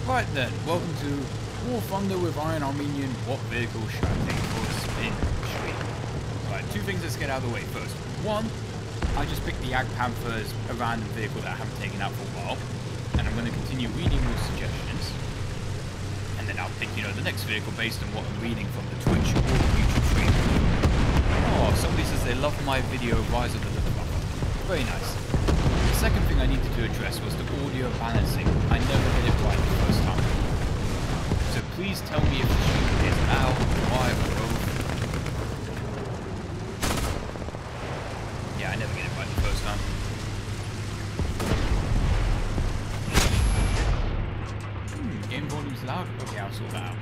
Right then, welcome to War Thunder with Iron Armenian. What vehicle should I take for a spin? Right, two things, let's get out of the way first. One, I just picked the Ag Panther as a random vehicle that I haven't taken out for a while, and I'm going to continue reading your suggestions, and then I'll pick, the next vehicle based on what I'm reading from the Twitch or the YouTube stream. Oh, somebody says they love my video Rise of the Little Buffer. Very nice. The second thing I needed to address was the audio balancing. I never did it right the first time. So please tell me if the stream is I'll sort that out.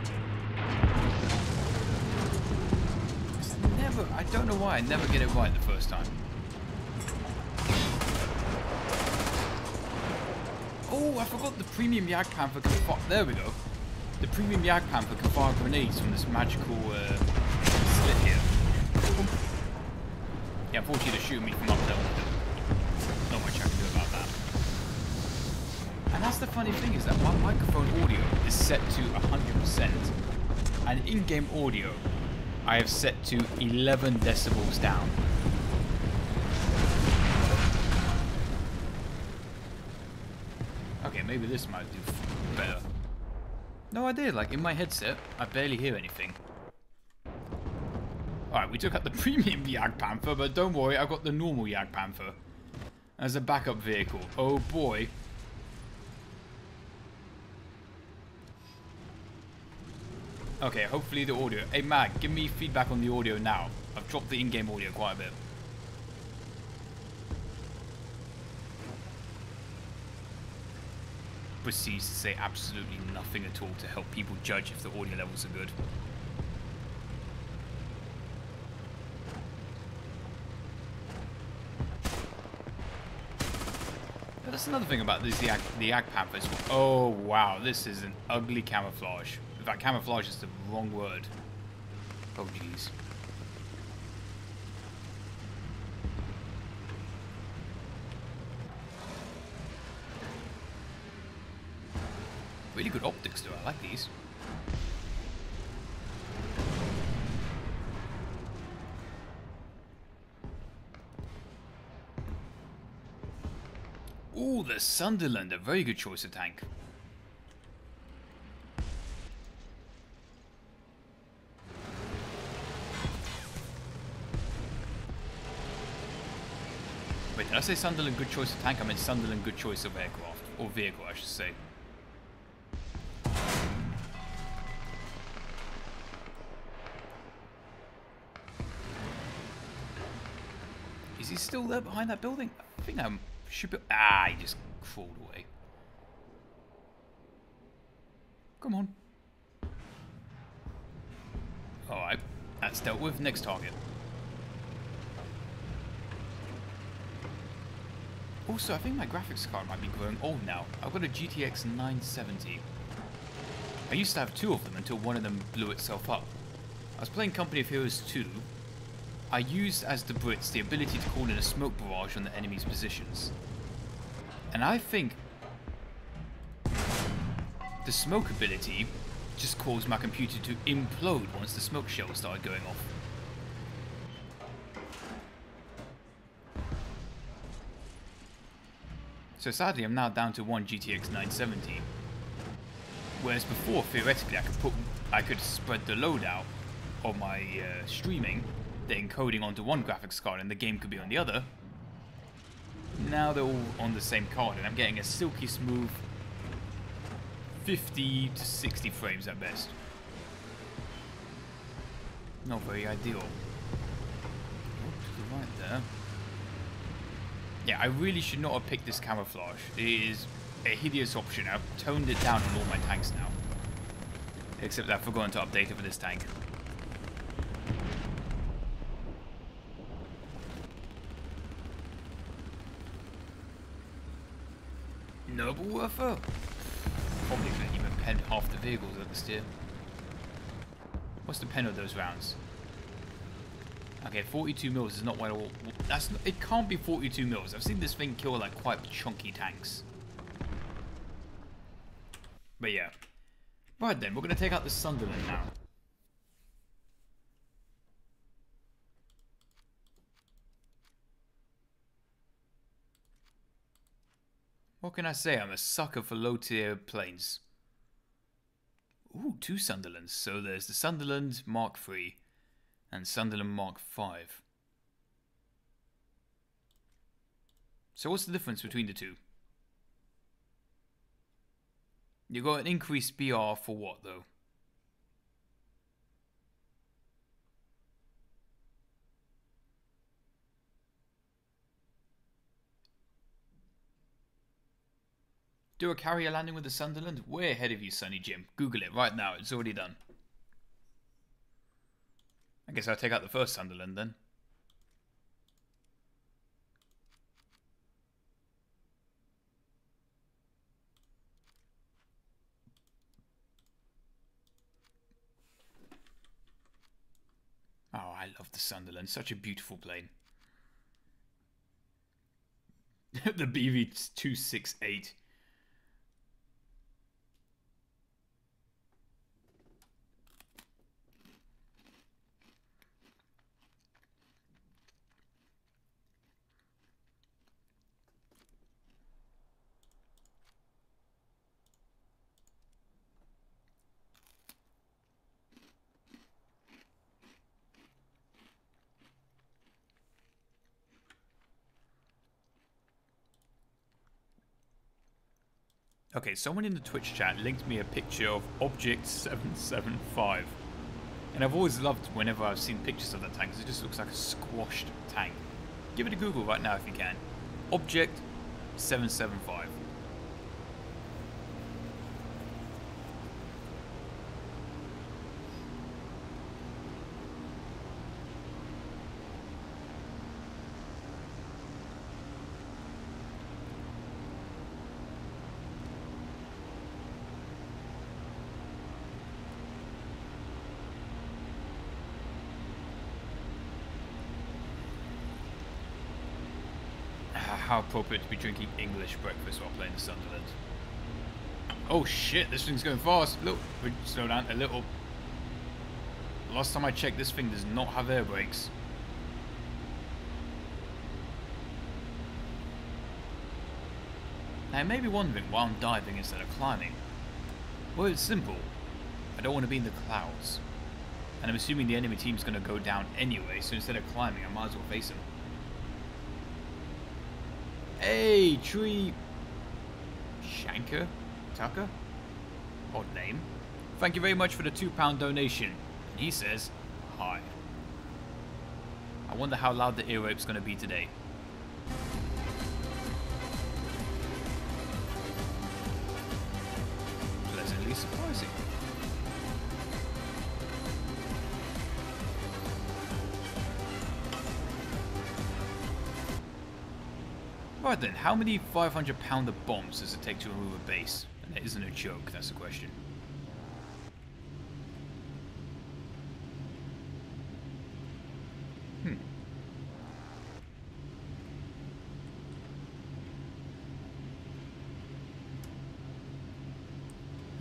I don't know why I never get it right the first time. Oh, I forgot the premium Jagdpanther can fire. There we go. The premium Jagdpanther can fire grenades from this magical slit here. Yeah, unfortunately they're shooting me from up there. Not much I can do about that. And that's the funny thing, is that my microphone audio is set to 100%. And in-game audio I have set to 11 decibels down. Okay, maybe this might do better. No idea, like in my headset, I barely hear anything. Alright, we took out the premium Jagdpanther, but don't worry, I've got the normal Jagdpanther as a backup vehicle. Oh boy. Okay, hopefully the audio. Hey Mag, give me feedback on the audio now. I've dropped the in-game audio quite a bit. Proceeds to say absolutely nothing at all to help people judge if the audio levels are good. But that's another thing about these the Jagdpanthers. Oh wow, this is an ugly camouflage. In fact, camouflage is the wrong word. Oh jeez. Really good optics though, I like these. Ooh, the Sunderland, a very good choice of tank. Wait, did I say Sunderland good choice of tank? I meant Sunderland good choice of aircraft. Or vehicle, I should say. Is he still there behind that building? I think I should be... Ah, he just crawled away. Come on. Alright, that's dealt with. Next target. Also, I think my graphics card might be growing old now. I've got a GTX 970. I used to have two of them until one of them blew itself up. I was playing Company of Heroes 2. I used, as the Brits, the ability to call in a smoke barrage on the enemy's positions. And I think the smoke ability just caused my computer to implode once the smoke shells started going off. So sadly, I'm now down to one GTX 970. Whereas before, theoretically, I could spread the load out of my streaming, the encoding onto one graphics card, and the game could be on the other. Now they're all on the same card, and I'm getting a silky smooth 50 to 60 frames at best. Not very ideal. Oh, to the right there. Yeah, I really should not have picked this camouflage. It is a hideous option. I've toned it down on all my tanks now. Except that I've forgotten to update it for this tank. Noble Warfare. Probably couldn't even pen half the vehicles at the steer. What's the pen of those rounds? Okay, 42 mils is not what all. That's not, it can't be 42 mils. I've seen this thing kill like quite chunky tanks. But yeah. Right then, we're gonna take out the Sunderland now. What can I say? I'm a sucker for low-tier planes. Ooh, two Sunderlands. So there's the Sunderland Mark III and Sunderland Mark V. So what's the difference between the two? You got an increased BR for what, though? Do a carrier landing with the Sunderland? Way ahead of you, Sonny Jim. Google it right now. It's already done. I guess I'll take out the first Sunderland then. Oh, I love the Sunderland. Such a beautiful plane. The BV-268. Okay, someone in the Twitch chat linked me a picture of Object 775. And I've always loved whenever I've seen pictures of that tank, because it just looks like a squashed tank. Give it a Google right now if you can. Object 775. How appropriate to be drinking English breakfast while playing the Sunderland. Oh shit, this thing's going fast. Look, we slow down a little. Last time I checked, this thing does not have air brakes. Now you may be wondering why I'm diving instead of climbing. Well, it's simple. I don't want to be in the clouds. And I'm assuming the enemy team's going to go down anyway, so instead of climbing, I might as well face them. Hey, Tree Shanker Tucker? Odd name. Thank you very much for the £2 donation. And he says, hi. I wonder how loud the ear rape's going to be today. Pleasantly surprising. Right then, how many 500-pounder bombs does it take to remove a base? And that isn't a joke, that's the question.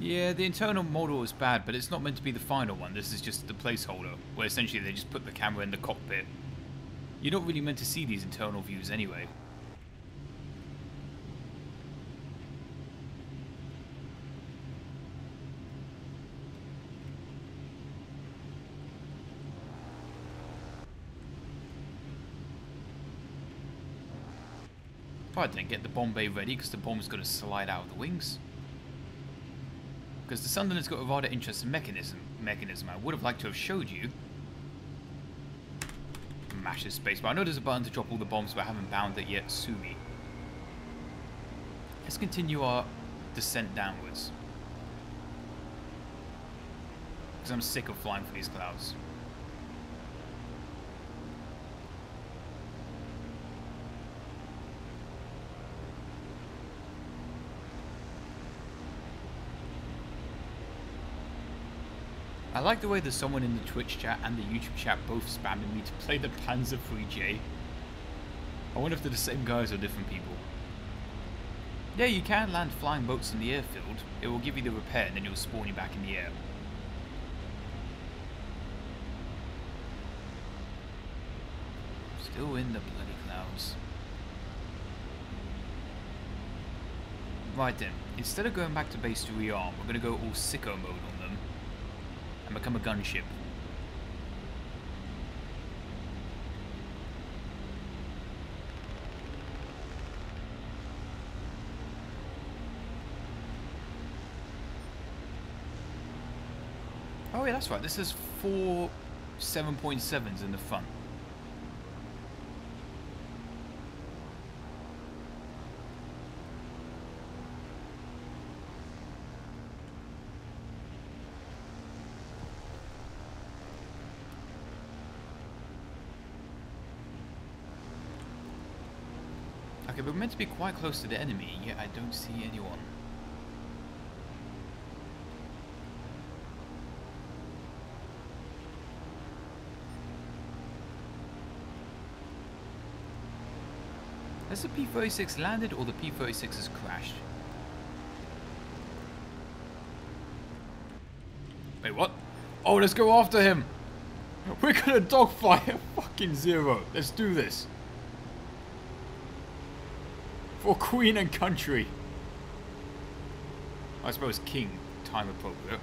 Yeah, the internal model is bad, but it's not meant to be the final one. This is just the placeholder, where essentially they just put the camera in the cockpit. You're not really meant to see these internal views anyway. Right then, get the bomb bay ready, because the bomb's going to slide out of the wings. Because the Sunderland's got a rather interesting mechanism I would have liked to have showed you. Mash the spacebar. I know there's a button to drop all the bombs, but I haven't bound it yet. Sue me. Let's continue our descent downwards. Because I'm sick of flying for these clouds. I like the way that someone in the Twitch chat and the YouTube chat both spamming me to play the Panzer III-J. I wonder if they're the same guys or different people. Yeah, you can land flying boats in the airfield. It will give you the repair and then it will spawn you back in the air. Still in the bloody clouds. Right then, instead of going back to base to rearm, we're going to go all sicko mode on them. And become a gunship. Oh yeah, that's right. This is 4 7.7s in the front. Okay, we're meant to be quite close to the enemy, yet I don't see anyone. Has the P-36 landed or the P-36 has crashed? Wait, what? Oh, let's go after him! We're gonna dogfight a fucking Zero. Let's do this. For Queen and country. I suppose King, time appropriate.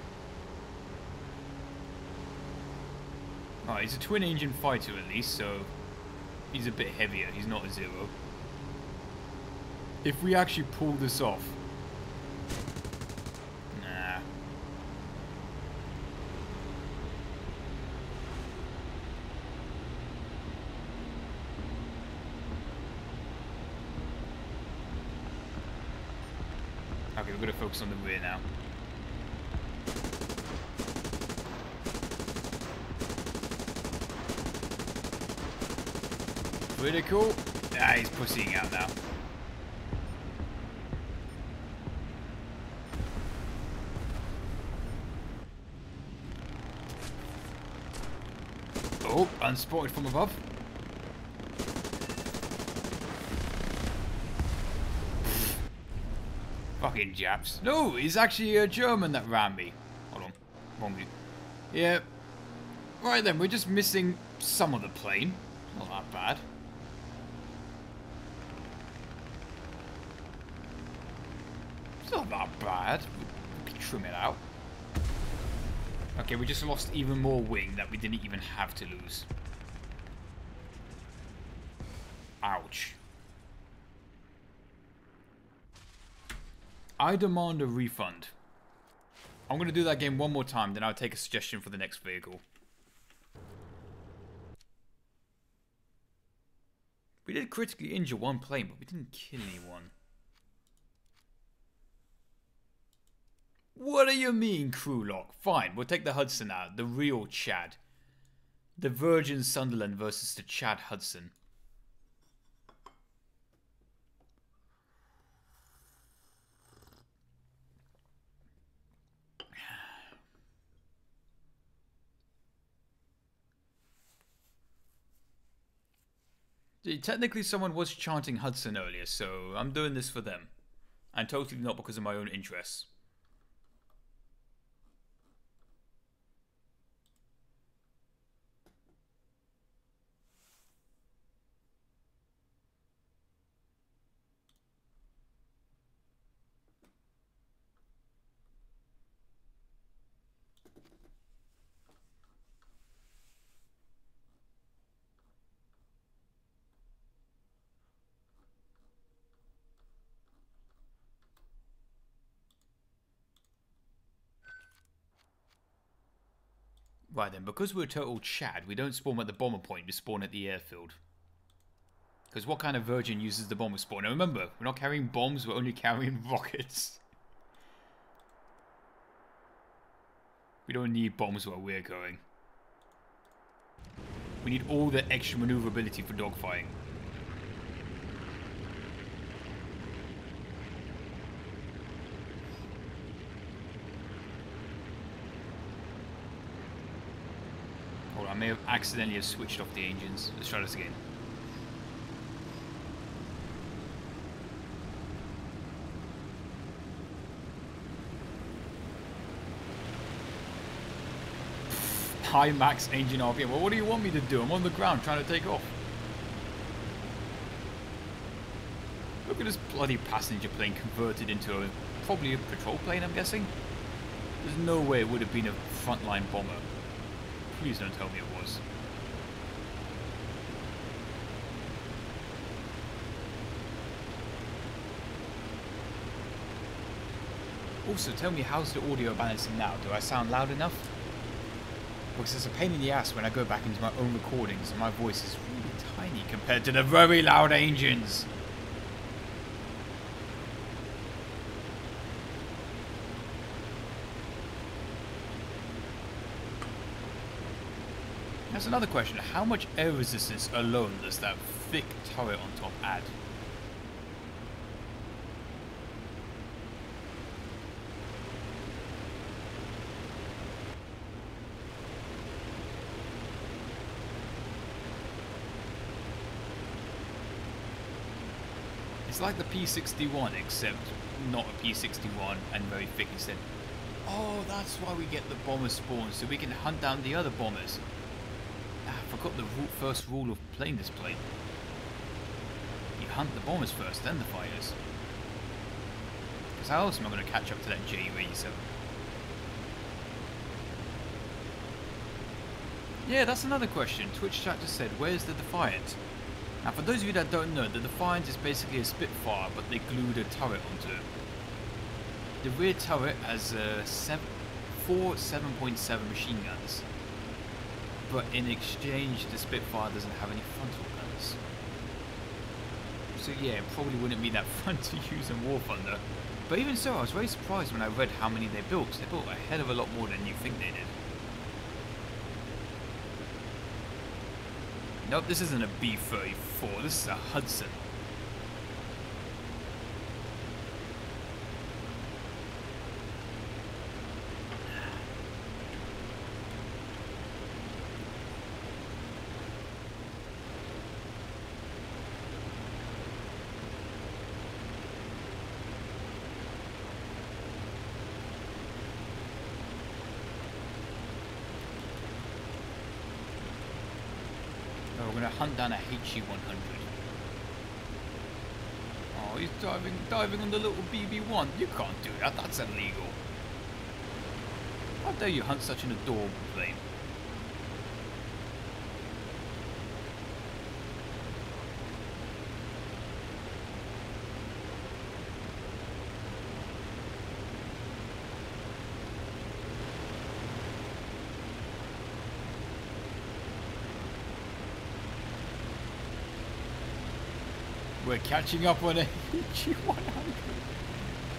Oh, he's a twin engine fighter at least, so he's a bit heavier. He's not a Zero. If we actually pull this off. Nah. Okay, we're gonna focus on the rear now. Pretty cool. Ah, he's pussying out now. Oh, unspotted from above. Fucking Japs. No, he's actually a German that ran me. Hold on. Wrong view. Yeah. Right then, we're just missing some of the plane. Not that bad. It's not that bad. We can trim it out. Okay, we just lost even more wing that we didn't even have to lose. Ouch. I demand a refund. I'm going to do that game one more time, then I'll take a suggestion for the next vehicle. We did critically injure one plane, but we didn't kill anyone. What do you mean, crew lock? Fine, we'll take the Hudson out. The real Chad. The Virgin Sunderland versus the Chad Hudson. Technically, someone was chanting Hudson earlier, so I'm doing this for them. And totally not because of my own interests. Right then, because we're total Chad, we don't spawn at the bomber point, we spawn at the airfield. Because what kind of virgin uses the bomber spawn? Now remember, we're not carrying bombs, we're only carrying rockets. We don't need bombs where we're going. We need all the extra maneuverability for dogfighting. Hold on, I may have accidentally switched off the engines. Let's try this again. High max engine RPM. Well, what do you want me to do? I'm on the ground trying to take off. Look at this bloody passenger plane converted into probably a patrol plane, I'm guessing. There's no way it would have been a frontline bomber. Please don't tell me it was. Also, tell me, how's the audio balancing now? Do I sound loud enough? Because it's a pain in the ass when I go back into my own recordings and my voice is really tiny compared to the very loud engines. That's another question. How much air resistance alone does that thick turret on top add? It's like the P61, except not a P61 and very thick instead. Oh, that's why we get the bomber spawns, so we can hunt down the other bombers. Ah, I forgot the first rule of playing this plane. You hunt the bombers first, then the fighters. Because how else am I going to catch up to that Ju-87? Yeah, that's another question. Twitch chat just said, where's the Defiant? Now, for those of you that don't know, the Defiant is basically a Spitfire, but they glued a turret onto it. The rear turret has four 7.7 machine guns, but in exchange, the Spitfire doesn't have any frontal guns. So yeah, it probably wouldn't be that fun to use in War Thunder. But even so, I was very surprised when I read how many they built. They built a hell of a lot more than you think they did. Nope, this isn't a B-34, this is a Hudson. We're going to hunt down a HE-100. Oh, he's diving on the little BB-1. You can't do that, that's illegal. How dare you hunt such an adorable plane? We're catching up on a HE-100.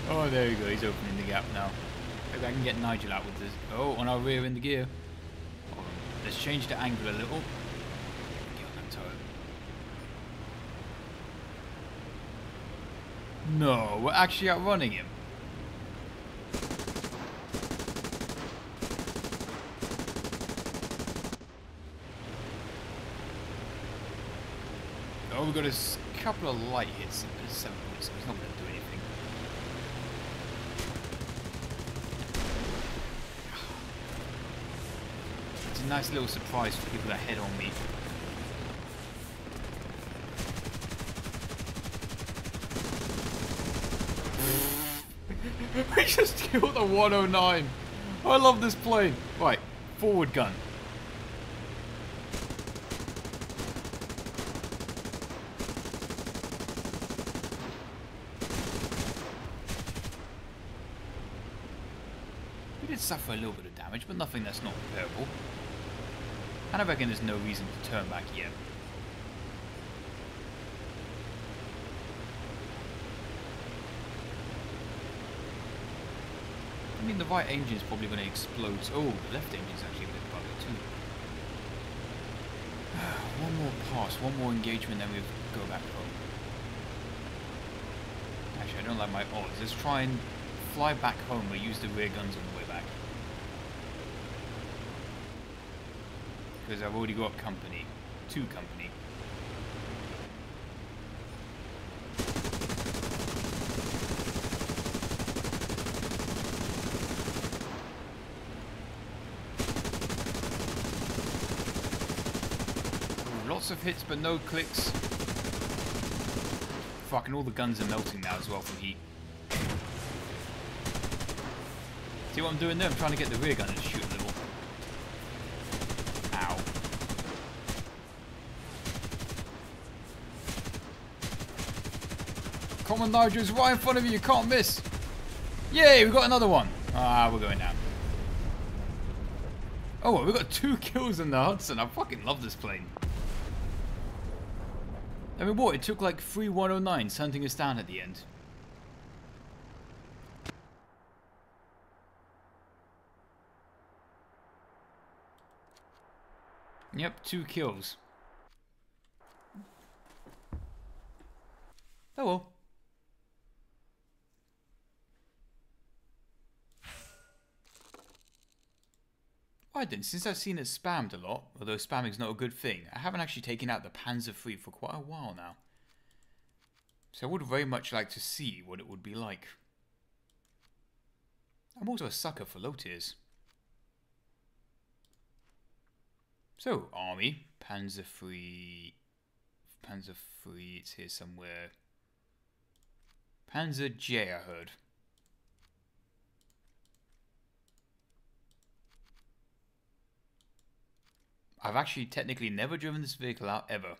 Oh, there we go. He's opening the gap now. Maybe I can get Nigel out with this. Oh, on our rear in the gear. Oh, let's change the angle a little. Get on that turret. No, we're actually outrunning him. Oh, we've got a couple of light hits at 7 points, so he's not going to do anything. It's a nice little surprise for people that head on me. We just killed a 109. I love this plane. Right, forward gun. We did suffer a little bit of damage, but nothing that's not repairable. And I reckon there's no reason to turn back yet. I mean, the right engine is probably going to explode. Oh, the left engine is actually a bit buggered too. One more pass, one more engagement, then we go back home. Actually, I don't like my odds. Let's try and fly back home, but use the rear guns on the way back. Because I've already got company. 2 company. Ooh, lots of hits, but no clicks. Fucking all the guns are melting now as well from heat. See what I'm doing there? I'm trying to get the rear gun and shoot a little. Ow. Common Nigel is right in front of you, you can't miss. Yay, we got another one. Ah, we're going down. Oh, we got 2 kills in the Hudson. I fucking love this plane. I mean, what? It took like 3 109s hunting us down at the end. Yep, 2 kills. Oh well. Right then, since I've seen it spammed a lot, although spamming's not a good thing, I haven't actually taken out the Panzer III for quite a while now. So I would very much like to see what it would be like. I'm also a sucker for low tiers. So, Army, Panzer III, it's here somewhere. Panzer J, I heard. I've actually technically never driven this vehicle out, ever.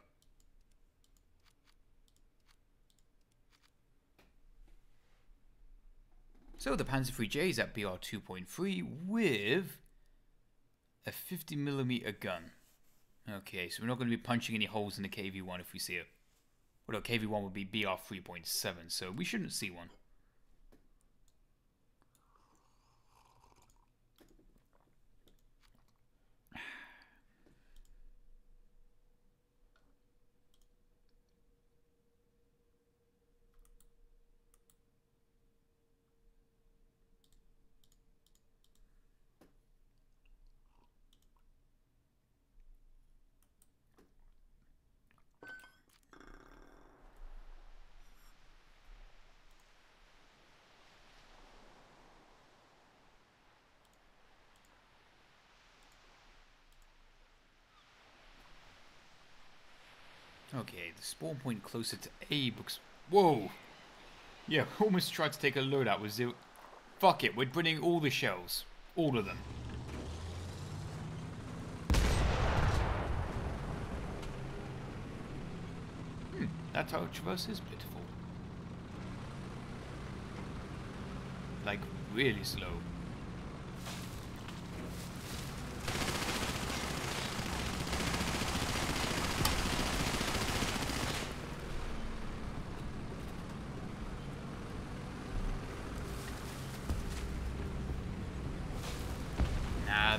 So the Panzer IIIJ is at BR 2.3 with a 50mm gun. Okay, so we're not going to be punching any holes in the KV-1 if we see it. Well, no, KV-1 would be BR 3.7, so we shouldn't see one. Okay, the spawn point closer to A books. Whoa! Yeah, almost tried to take a loadout with zero. Fuck it, we're bringing all the shells. All of them. That tower traverse is pitiful. Like, really slow.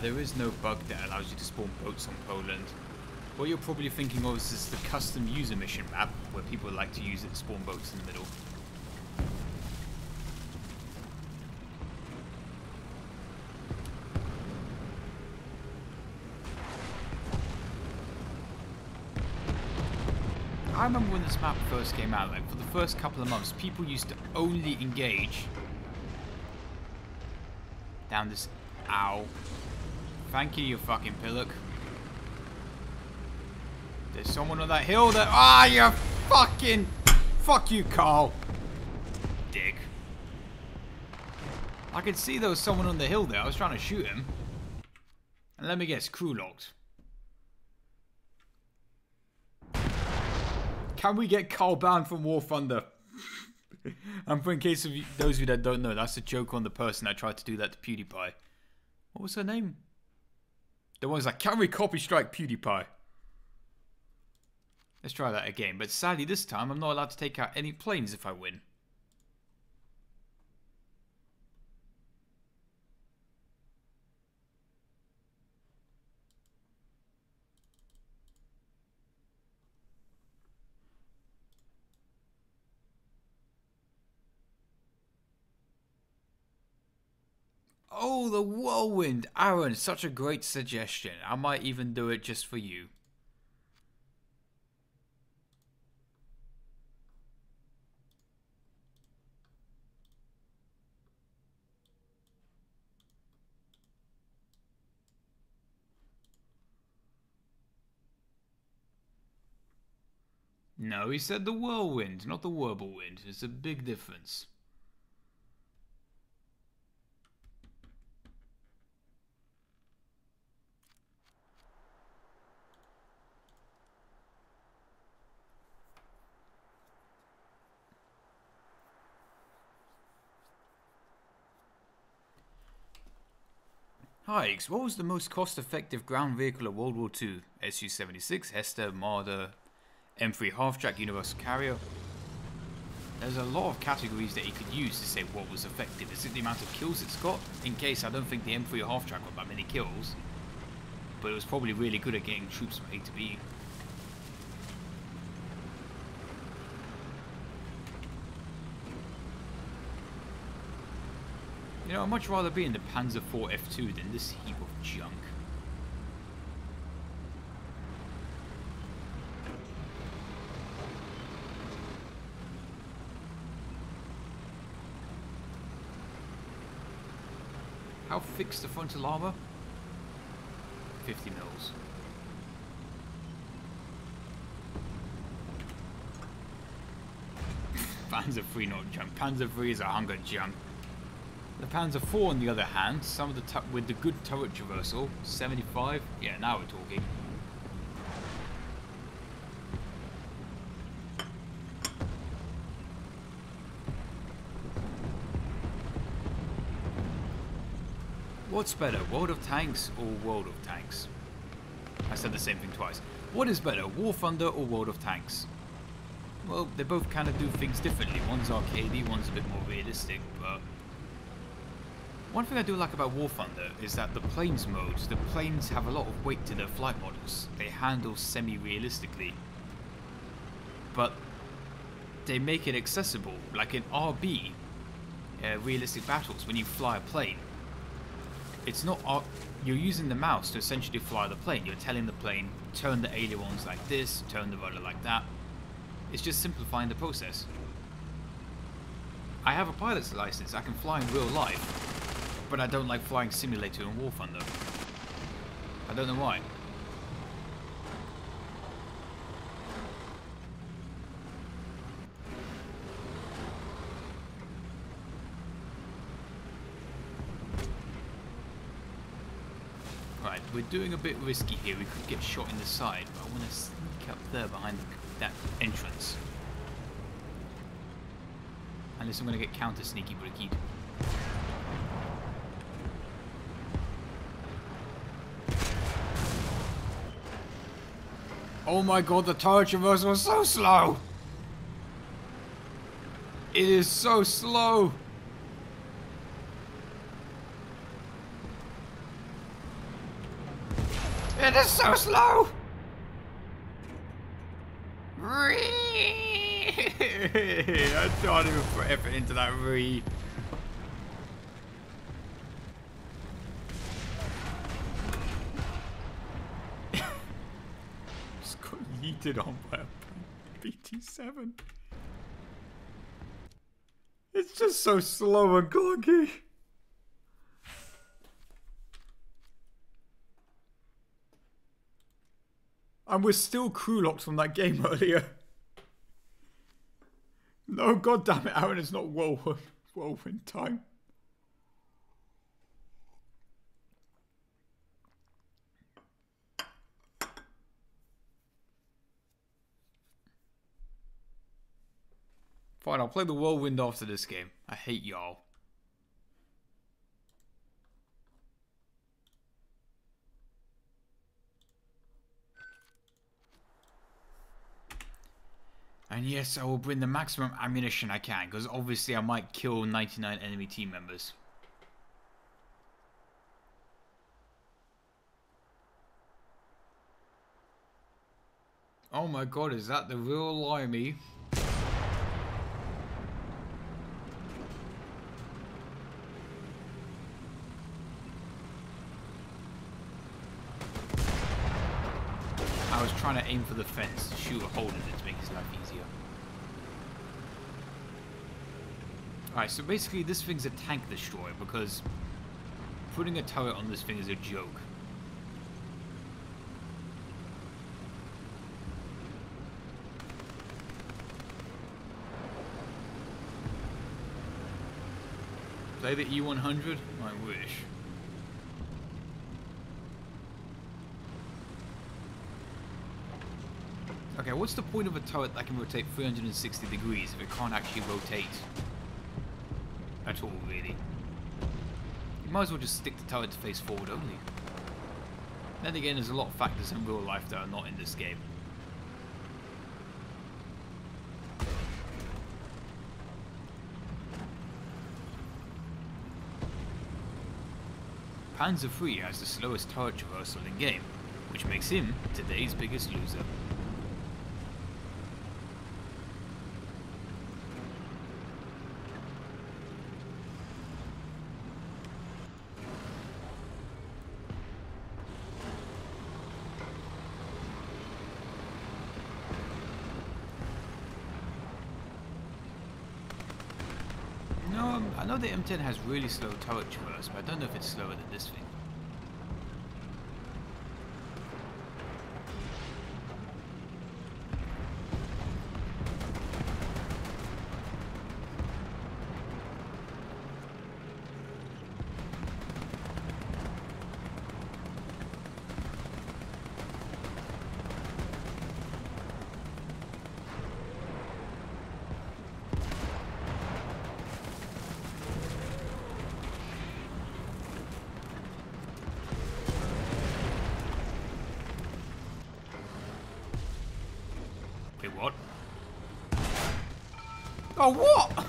There is no bug that allows you to spawn boats on Poland. What you're probably thinking of is the custom user mission map, where people like to use it to spawn boats in the middle. I remember when this map first came out, like for the first couple of months, people used to only engage down this... Ow. Thank you, you fucking pillock. There's someone on that hill that... Ah, you fucking... Fuck you, Carl. Dick. I could see there was someone on the hill there. I was trying to shoot him. And let me guess, crew locked. Can we get Carl banned from War Thunder? And for in case of those of you that don't know, that's a joke on the person that tried to do that to PewDiePie. What was her name? The one's like, can we copy strike PewDiePie? Let's try that again. But sadly, this time, I'm not allowed to take out any planes if I win. Oh, the Whirlwind! Aaron, such a great suggestion. I might even do it just for you. No, he said the Whirlwind, not the Whirlwind. It's a big difference. Hi, what was the most cost-effective ground vehicle of World War II? Su-76, Hester, Marder, M3 half-track universal carrier? There's a lot of categories that you could use to say what was effective. Is it the amount of kills it's got? In case, I don't think the M3 half-track got that many kills. But it was probably really good at getting troops from A to B. You know, I'd much rather be in the Panzer IV F2 than this heap of junk. How thick's the frontal armor? 50 mils. Panzer III not junk. Panzer III is a hunger junk. The Panzer IV, on the other hand, some of the with the good turret traversal, 75. Yeah, now we're talking. What's better, World of Tanks or World of Tanks? I said the same thing twice. What is better, War Thunder or World of Tanks? Well, they both kind of do things differently. One's arcadey, one's a bit more realistic, but... One thing I do like about War Thunder is that the planes modes, the planes have a lot of weight to their flight models. They handle semi-realistically. But they make it accessible, like in RB, realistic battles, when you fly a plane. It's not... You're using the mouse to essentially fly the plane. You're telling the plane, turn the ailerons like this, turn the rudder like that. It's just simplifying the process. I have a pilot's license, I can fly in real life, but I don't like flying simulator in War Thunder. I don't know why. Right, we're doing a bit risky here. We could get shot in the side, but I want to sneak up there behind that entrance. Unless I'm going to get counter sneaky brickied. Oh my god, the turret traversal was so slow! It is so slow! It is so slow! I don't even put effort into that re. Just got yeeted on by a BT-7. It's just so slow and clunky. And we're still crew locked from that game earlier. No, goddammit, Aaron, it's not whirlwind time. Fine, I'll play the whirlwind after this game. I hate y'all. And yes, I will bring the maximum ammunition I can, because obviously I might kill 99 enemy team members. Oh my god, is that the real Limey? I was trying to aim for the fence, shoot a hole in it to make his life easier. Alright, so basically this thing's a tank destroyer because putting a turret on this thing is a joke. Play the E100? I wish. Okay, what's the point of a turret that can rotate 360 degrees if it can't actually rotate at all, really? You might as well just stick the turret to face forward only. Then again, there's a lot of factors in real life that are not in this game. Panzer III has the slowest turret traversal in game, which makes him today's biggest loser. I know the M10 has really slow turret traverse, but I don't know if it's slower than this thing. Wait, what? Oh, what?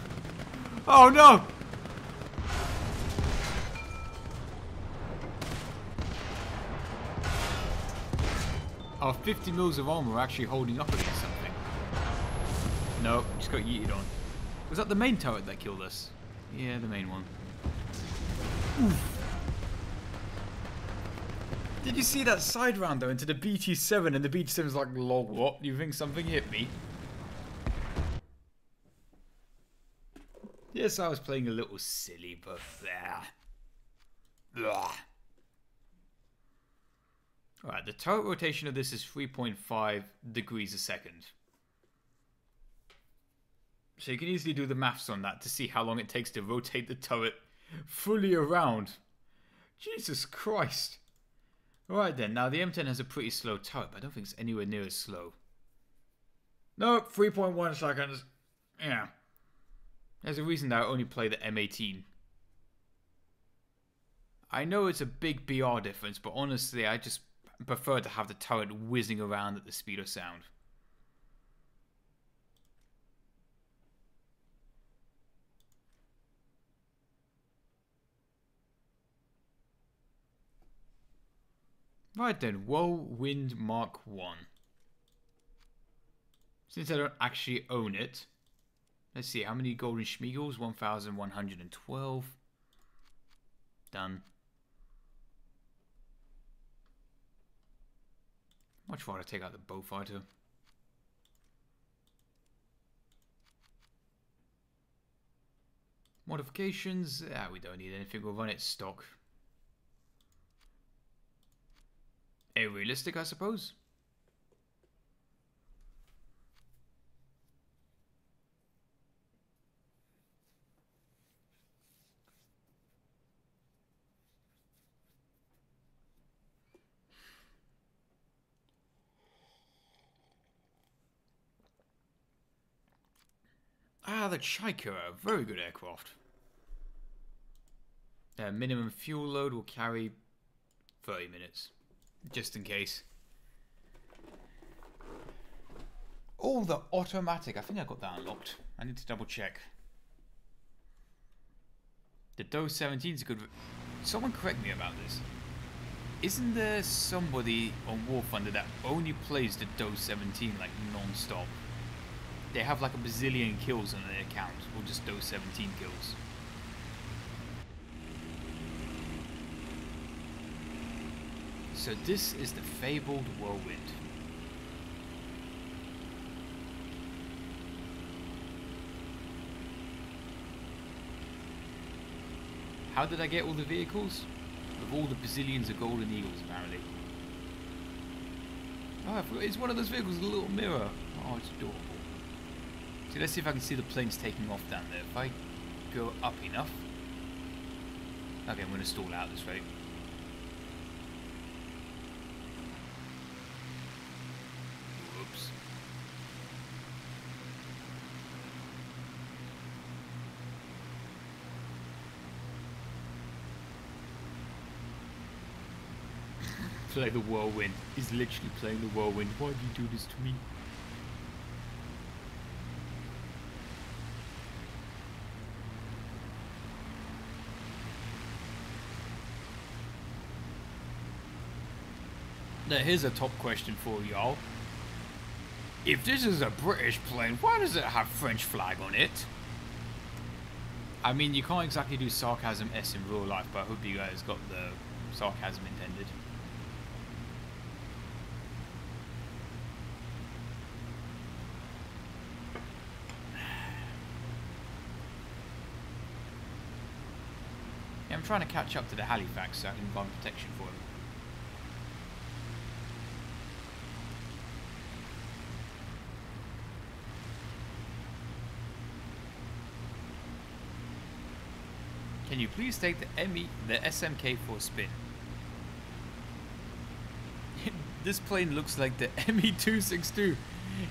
Oh, no! Our 50 mils of armor are actually holding up against something. No, just got yeeted on. Was that the main turret that killed us? Yeah, the main one. Oof. Did you see that side round though into the BT7 and the BT7's like, lol, what? You think something hit me? Yes, I was playing a little silly, but there. Alright, the turret rotation of this is 3.5 degrees a second. So you can easily do the maths on that to see how long it takes to rotate the turret fully around. Jesus Christ. Alright then, now the M10 has a pretty slow turret, but I don't think it's anywhere near as slow. Nope, 3.1 seconds. Yeah. There's a reason that I only play the M18. I know it's a big BR difference, but honestly, I just prefer to have the turret whizzing around at the speed of sound. Right then, Whirlwind Mark 1. Since I don't actually own it, let's see, how many golden schmiegels? 1,112. Done. Much rather take out the Beaufighter. Modifications? We don't need anything, we'll run it stock. Realistic, I suppose. The Chaika, a very good aircraft. Minimum fuel load will carry 30 minutes. Just in case. Oh, the automatic. I think I got that unlocked. I need to double check. The DOS 17 is a good... Someone correct me about this. Isn't there somebody on War Thunder that only plays the DOS 17 like non-stop? They have like a bazillion kills on their account, or just DOS 17 kills. So this is the fabled Whirlwind. How did I get all the vehicles? With all the bazillions of golden eagles, apparently. Oh, I forgot, it's one of those vehicles with a little mirror. Oh, it's adorable. So let's see if I can see the planes taking off down there. If I go up enough. Okay, I'm going to stall out this way. Whoops. Play the Whirlwind. He's literally playing the Whirlwind. Why do you do this to me? Now here's a top question for y'all. If this is a British plane, why does it have French flag on it? I mean, you can't exactly do sarcasm S in real life, but I hope you guys got the sarcasm intended. I'm trying to catch up to the Halifax so I can find protection for him. Can you please take the SMK for a spin? This plane looks like the Me-262.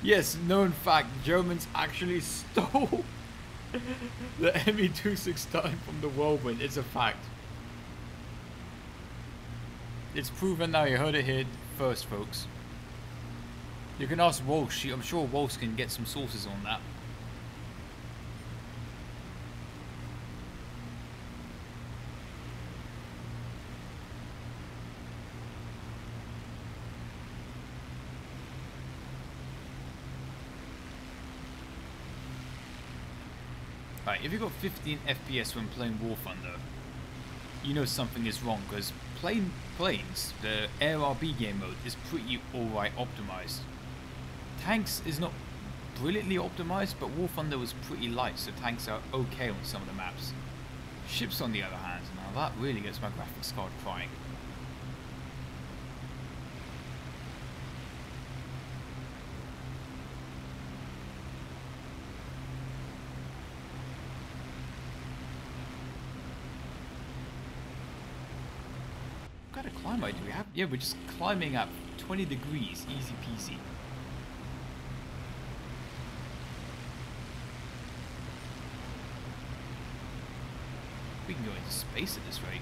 Yes, known fact, Germans actually stole the Me-269 from the Whirlwind. It's a fact. It's proven now. You heard it here first, folks. You can ask Walsh. I'm sure Walsh can get some sources on that. Right, if you got 15 FPS when playing War Thunder, you know something is wrong, because planes, the ARB game mode, is pretty alright optimized. Tanks is not brilliantly optimized, but War Thunder was pretty light, so tanks are okay on some of the maps. Ships, on the other hand, now that really gets my graphics card crying. What kind of climb do we have? Yeah, we're just climbing up 20 degrees, easy peasy. We can go into space at this rate.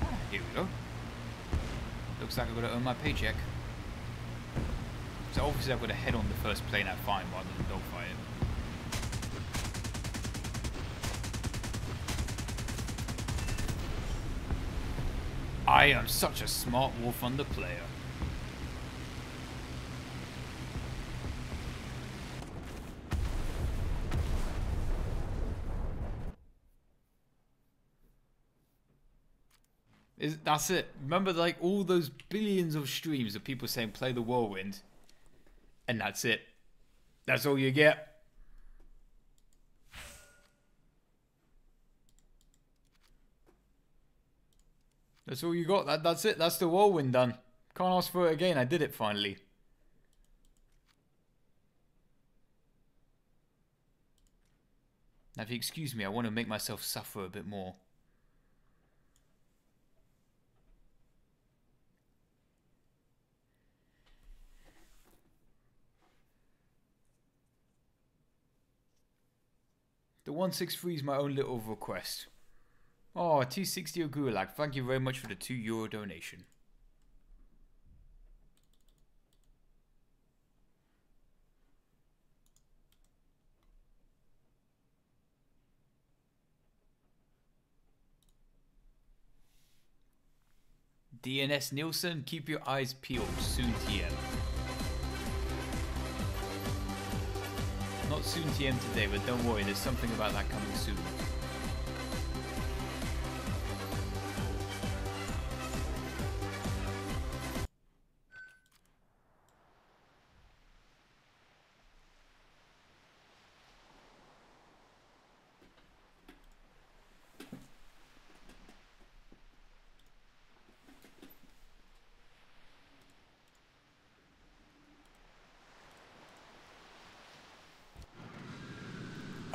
Ah, here we go. Looks like I've got to earn my paycheck. So obviously I've got to head on the first plane I find rather than dogfight it. I am such a smart War Thunder player. That's it. Remember, like, all those billions of streams of people saying play the Whirlwind, and that's it. That's all you get. That's all you got. That's it. That's the Whirlwind done. Can't ask for it again. I did it finally. Now, if you excuse me, I want to make myself suffer a bit more. The 163 is my own little request. Oh, 260 Gulag, thank you very much for the €2 donation. DNS Nielsen, keep your eyes peeled, soon TM. Not soon TM today, but don't worry, there's something about that coming soon.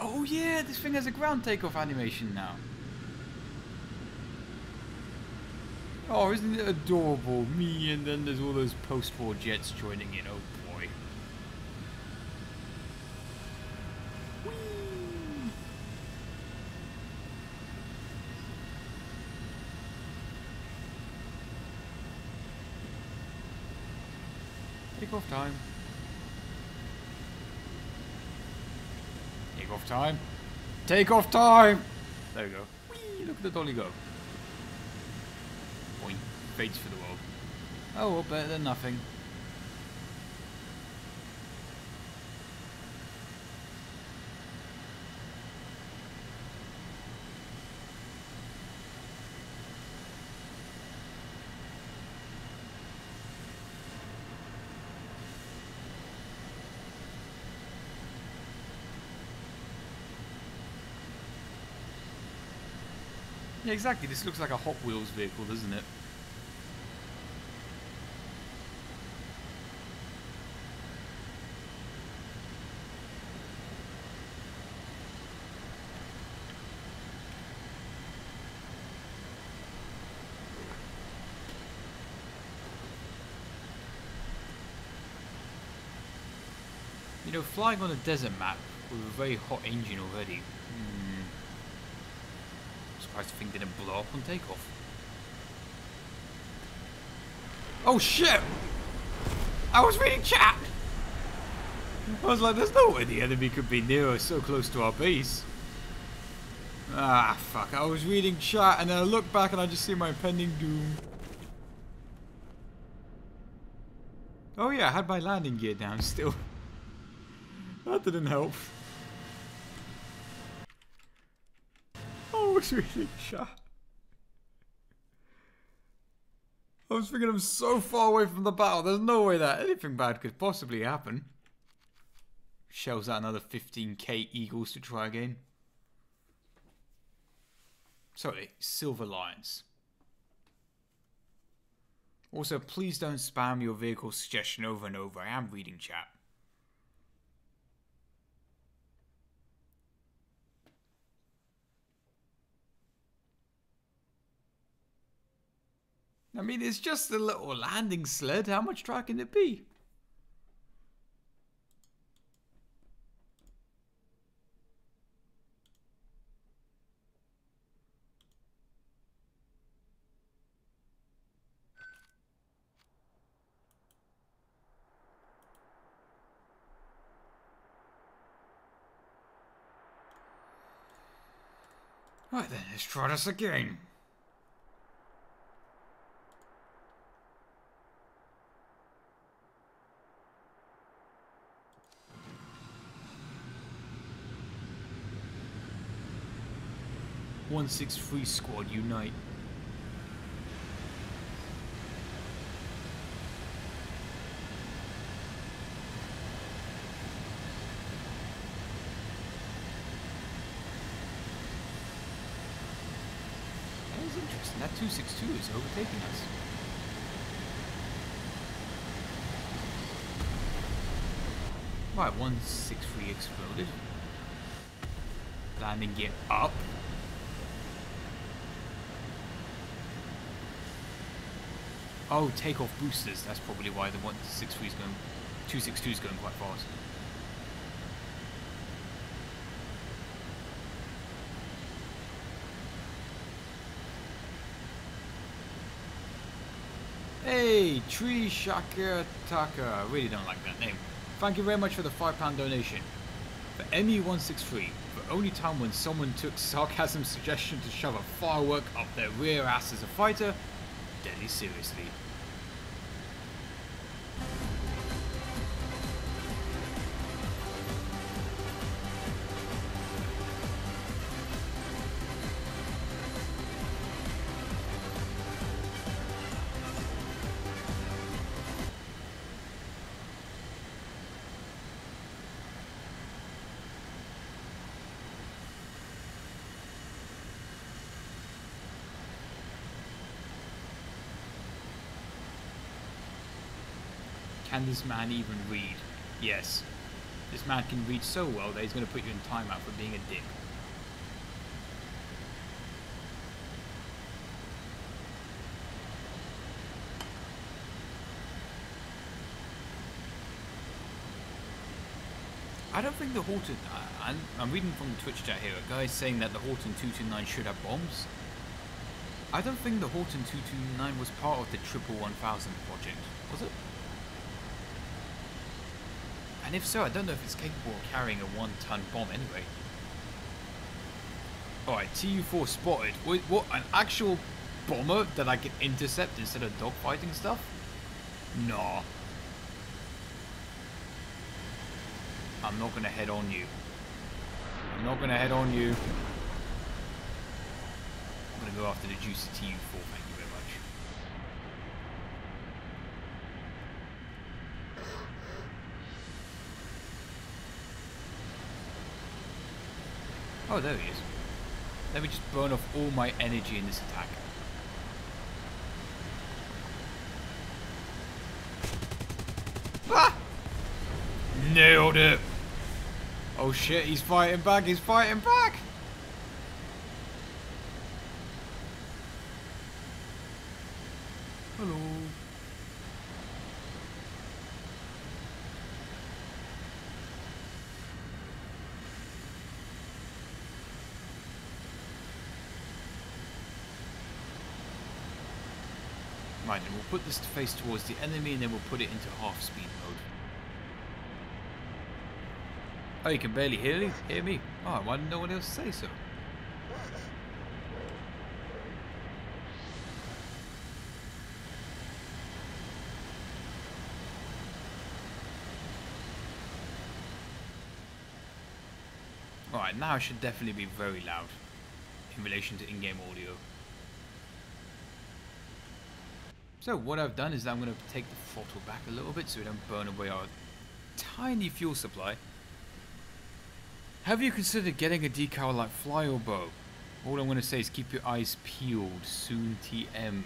Oh yeah, this thing has a ground takeoff animation now. Oh, isn't it adorable? Me, and then there's all those post-war jets joining in. Oh boy. Whee! Takeoff time. Takeoff time. Takeoff time! There we go. Whee! Look at the dolly go. Boing. Fades for the world. Oh, well, better than nothing. Yeah, exactly. This looks like a Hot Wheels vehicle, doesn't it? You know, flying on a desert map with a very hot engine already. I'm surprised the thing didn't blow up on takeoff. Oh shit! I was reading chat! I was like, there's no way the enemy could be near us so close to our base. Ah, fuck. I was reading chat and then I look back and I just see my impending doom. Oh yeah, I had my landing gear down still. That didn't help. I was reading chat. I was thinking I'm so far away from the battle, there's no way that anything bad could possibly happen. Shells out another 15k eagles to try again. Sorry, Silver Lions. Also, please don't spam your vehicle suggestion over and over. I am reading chat. I mean, it's just a little landing sled. How much track can it be? Right then, let's try this again. "163 Squad, unite." That is interesting. That 262 is overtaking us. Right, 163 exploded. Landing gear up. Oh, takeoff boosters. That's probably why the 163 is going, 262 is going quite fast. Hey, Tree Shaka Taka. I really don't like that name. Thank you very much for the £5 donation. For ME163, the only time when someone took sarcasm's suggestion to shove a firework up their rear ass as a fighter deadly seriously. Can this man even read? Yes. This man can read so well that he's going to put you in timeout for being a dick. I don't think the Horton... I'm reading from the Twitch chat here. A guy's saying that the Horton 229 should have bombs. I don't think the Horton 229 was part of the Triple 1000 project, was it? And if so, I don't know if it's capable of carrying a 1-ton bomb anyway. Alright, TU4 spotted. What, an actual bomber that I can intercept instead of dogfighting stuff? Nah. I'm not gonna head on you. I'm not gonna head on you. I'm gonna go after the juicy TU4, thank you very much. Oh, there he is. Let me just burn off all my energy in this attack. Ah! Nailed it! Oh shit, he's fighting back, he's fighting back! Hello. Right, then we'll put this face towards the enemy and then we'll put it into half speed mode. Oh, you can barely hear me? Oh, why didn't no one else say so? Alright, now I should definitely be very loud in relation to in-game audio. So what I've done is I'm going to take the throttle back a little bit so we don't burn away our tiny fuel supply. Have you considered getting a decal like Flyobo? All I'm going to say is keep your eyes peeled, soon TM.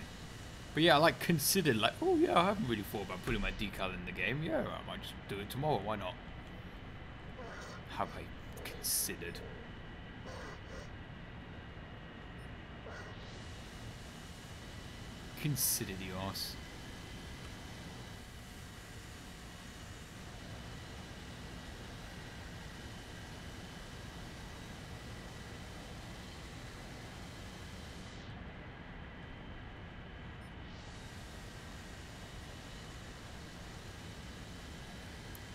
But yeah, I like considered, like, oh yeah, I haven't really thought about putting my decal in the game. Yeah, I might just do it tomorrow, why not? Have I considered? Consider the arse.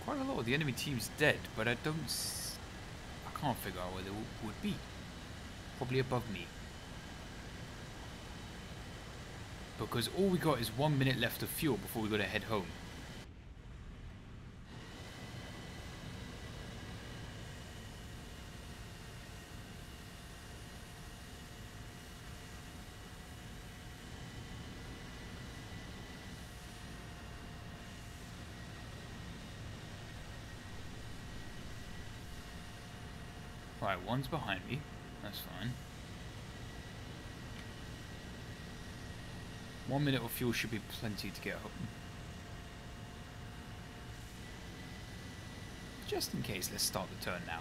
Quite a lot of the enemy team's dead, but I can't figure out where they would be. Probably above me. Because all we got is 1 minute left of fuel before we got to head home. Right, one's behind me. That's fine. 1 minute of fuel should be plenty to get home. Just in case, let's start the turn now.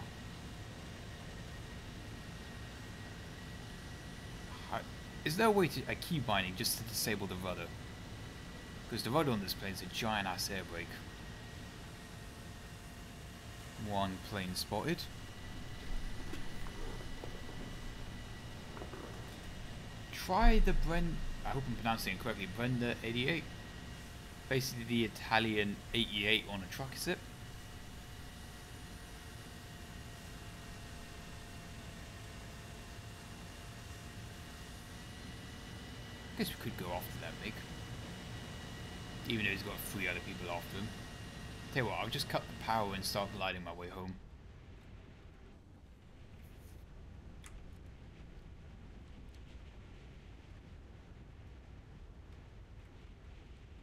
Is there a way to a key binding just to disable the rudder? Because the rudder on this plane is a giant ass air brake. One plane spotted. Try the I hope I'm pronouncing it correctly, Brenda 88. Basically the Italian 88 on a truck, is it? I guess we could go after that Mig. Even though he's got 3 other people after him. Tell you what, I'll just cut the power and start gliding my way home.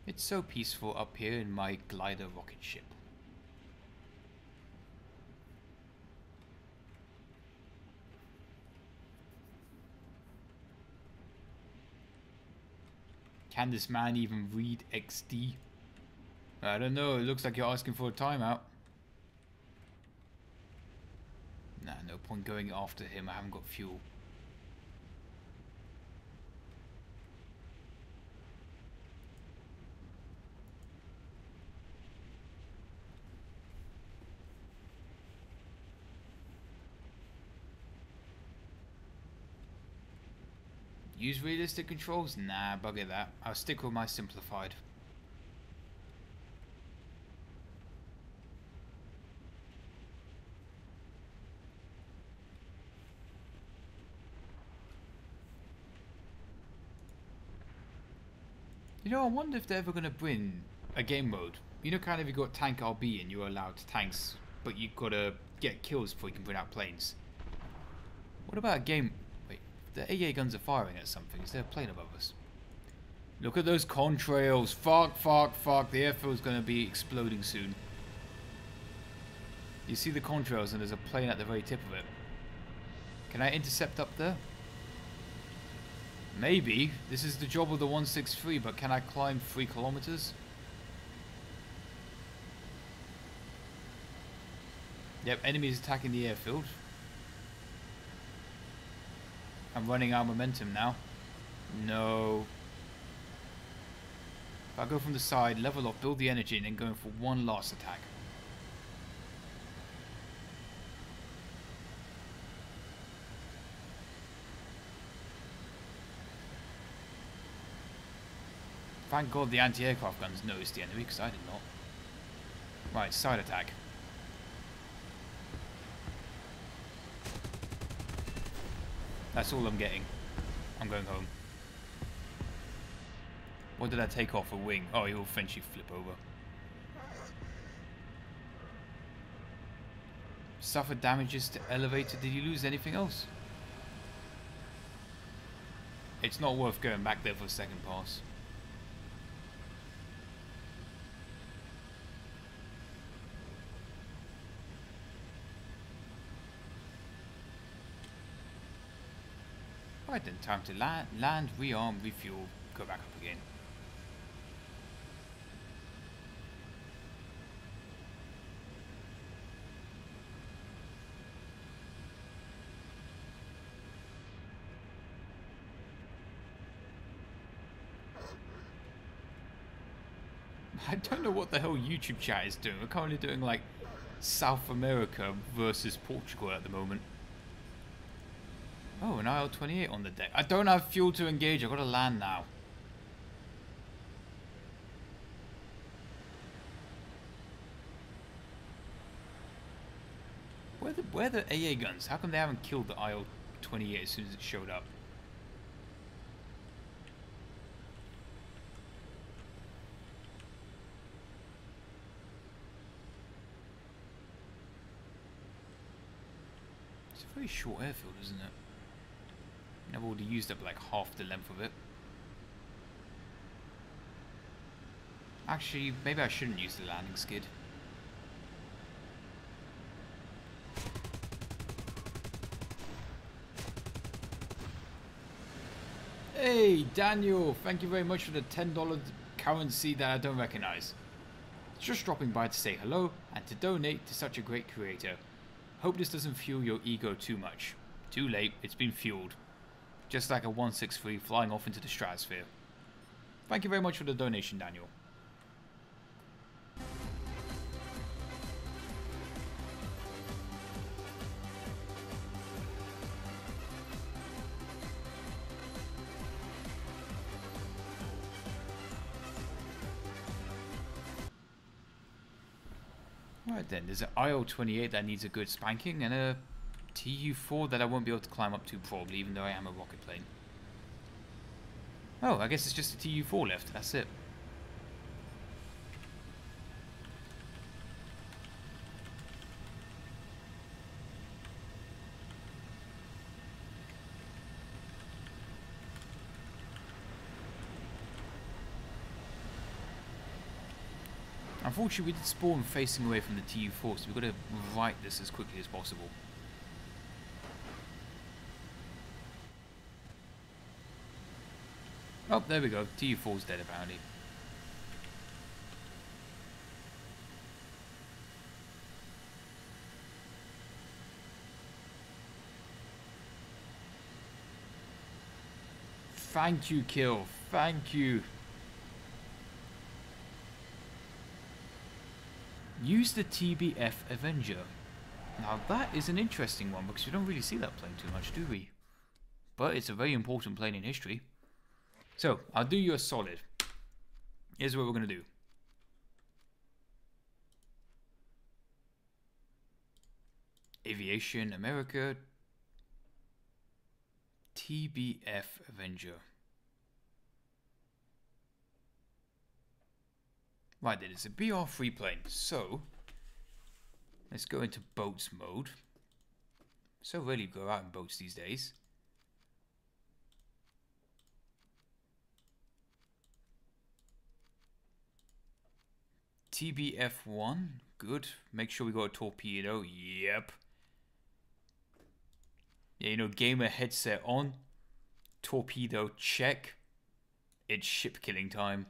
It's so peaceful up here in my glider rocket ship. Can this man even read XD? I don't know, it looks like you're asking for a timeout. Nah, no point going after him, I haven't got fuel. Use realistic controls? Nah, bugger that. I'll stick with my simplified. You know, I wonder if they're ever going to bring a game mode. You know, kind of you got tank RB and you're allowed tanks, but you've got to get kills before you can bring out planes. What about a game... The AA guns are firing at something. Is there a plane above us? Look at those contrails. Fuck, fuck, fuck. The airfield's going to be exploding soon. You see the contrails and there's a plane at the very tip of it. Can I intercept up there? Maybe. This is the job of the 163, but can I climb 3 kilometers? Yep, enemies attacking the airfield. I'm running out of momentum now. No. If I go from the side, level off, build the energy, and then go in for one last attack. Thank God the anti-aircraft guns noticed the enemy, because I did not. Right, side attack. That's all I'm getting. I'm going home. What did I take off? A wing? Oh, he'll eventually flip over. Suffered damages to elevator. Did you lose anything else? It's not worth going back there for a second pass. Right then, time to land, rearm, refuel, go back up again. I don't know what the hell YouTube chat is doing. We're currently doing like South America versus Portugal at the moment. Oh, an IL-28 on the deck. I don't have fuel to engage. I've got to land now. Where are the AA guns? How come they haven't killed the IL-28 as soon as it showed up? It's a very short airfield, isn't it? I've already used up like half the length of it. Actually, maybe I shouldn't use the landing skid. Hey, Daniel! Thank you very much for the $10 currency that I don't recognize. Just dropping by to say hello and to donate to such a great creator. Hope this doesn't fuel your ego too much. Too late, it's been fueled. Just like a 163 flying off into the stratosphere. Thank you very much for the donation, Daniel. Right then, there's an IL-28 that needs a good spanking and a TU-4 that I won't be able to climb up to probably, even though I am a rocket plane. Oh, I guess it's just a TU-4 left, that's it. Unfortunately, we did spawn facing away from the TU-4, so we've got to right this as quickly as possible. Oh, there we go. TU-4's dead apparently. Thank you, Kill. Thank you. Use the TBF Avenger. Now that is an interesting one because we don't really see that plane too much, do we? But it's a very important plane in history. So, I'll do you a solid. Here's what we're going to do. Aviation America. TBF Avenger. Right then, it's a BR3 plane. So, let's go into boats mode. So rarely go out in boats these days. TBF1, good. Make sure we got a torpedo. Yep. Yeah, you know, gamer headset on. torpedo check. It's ship killing time.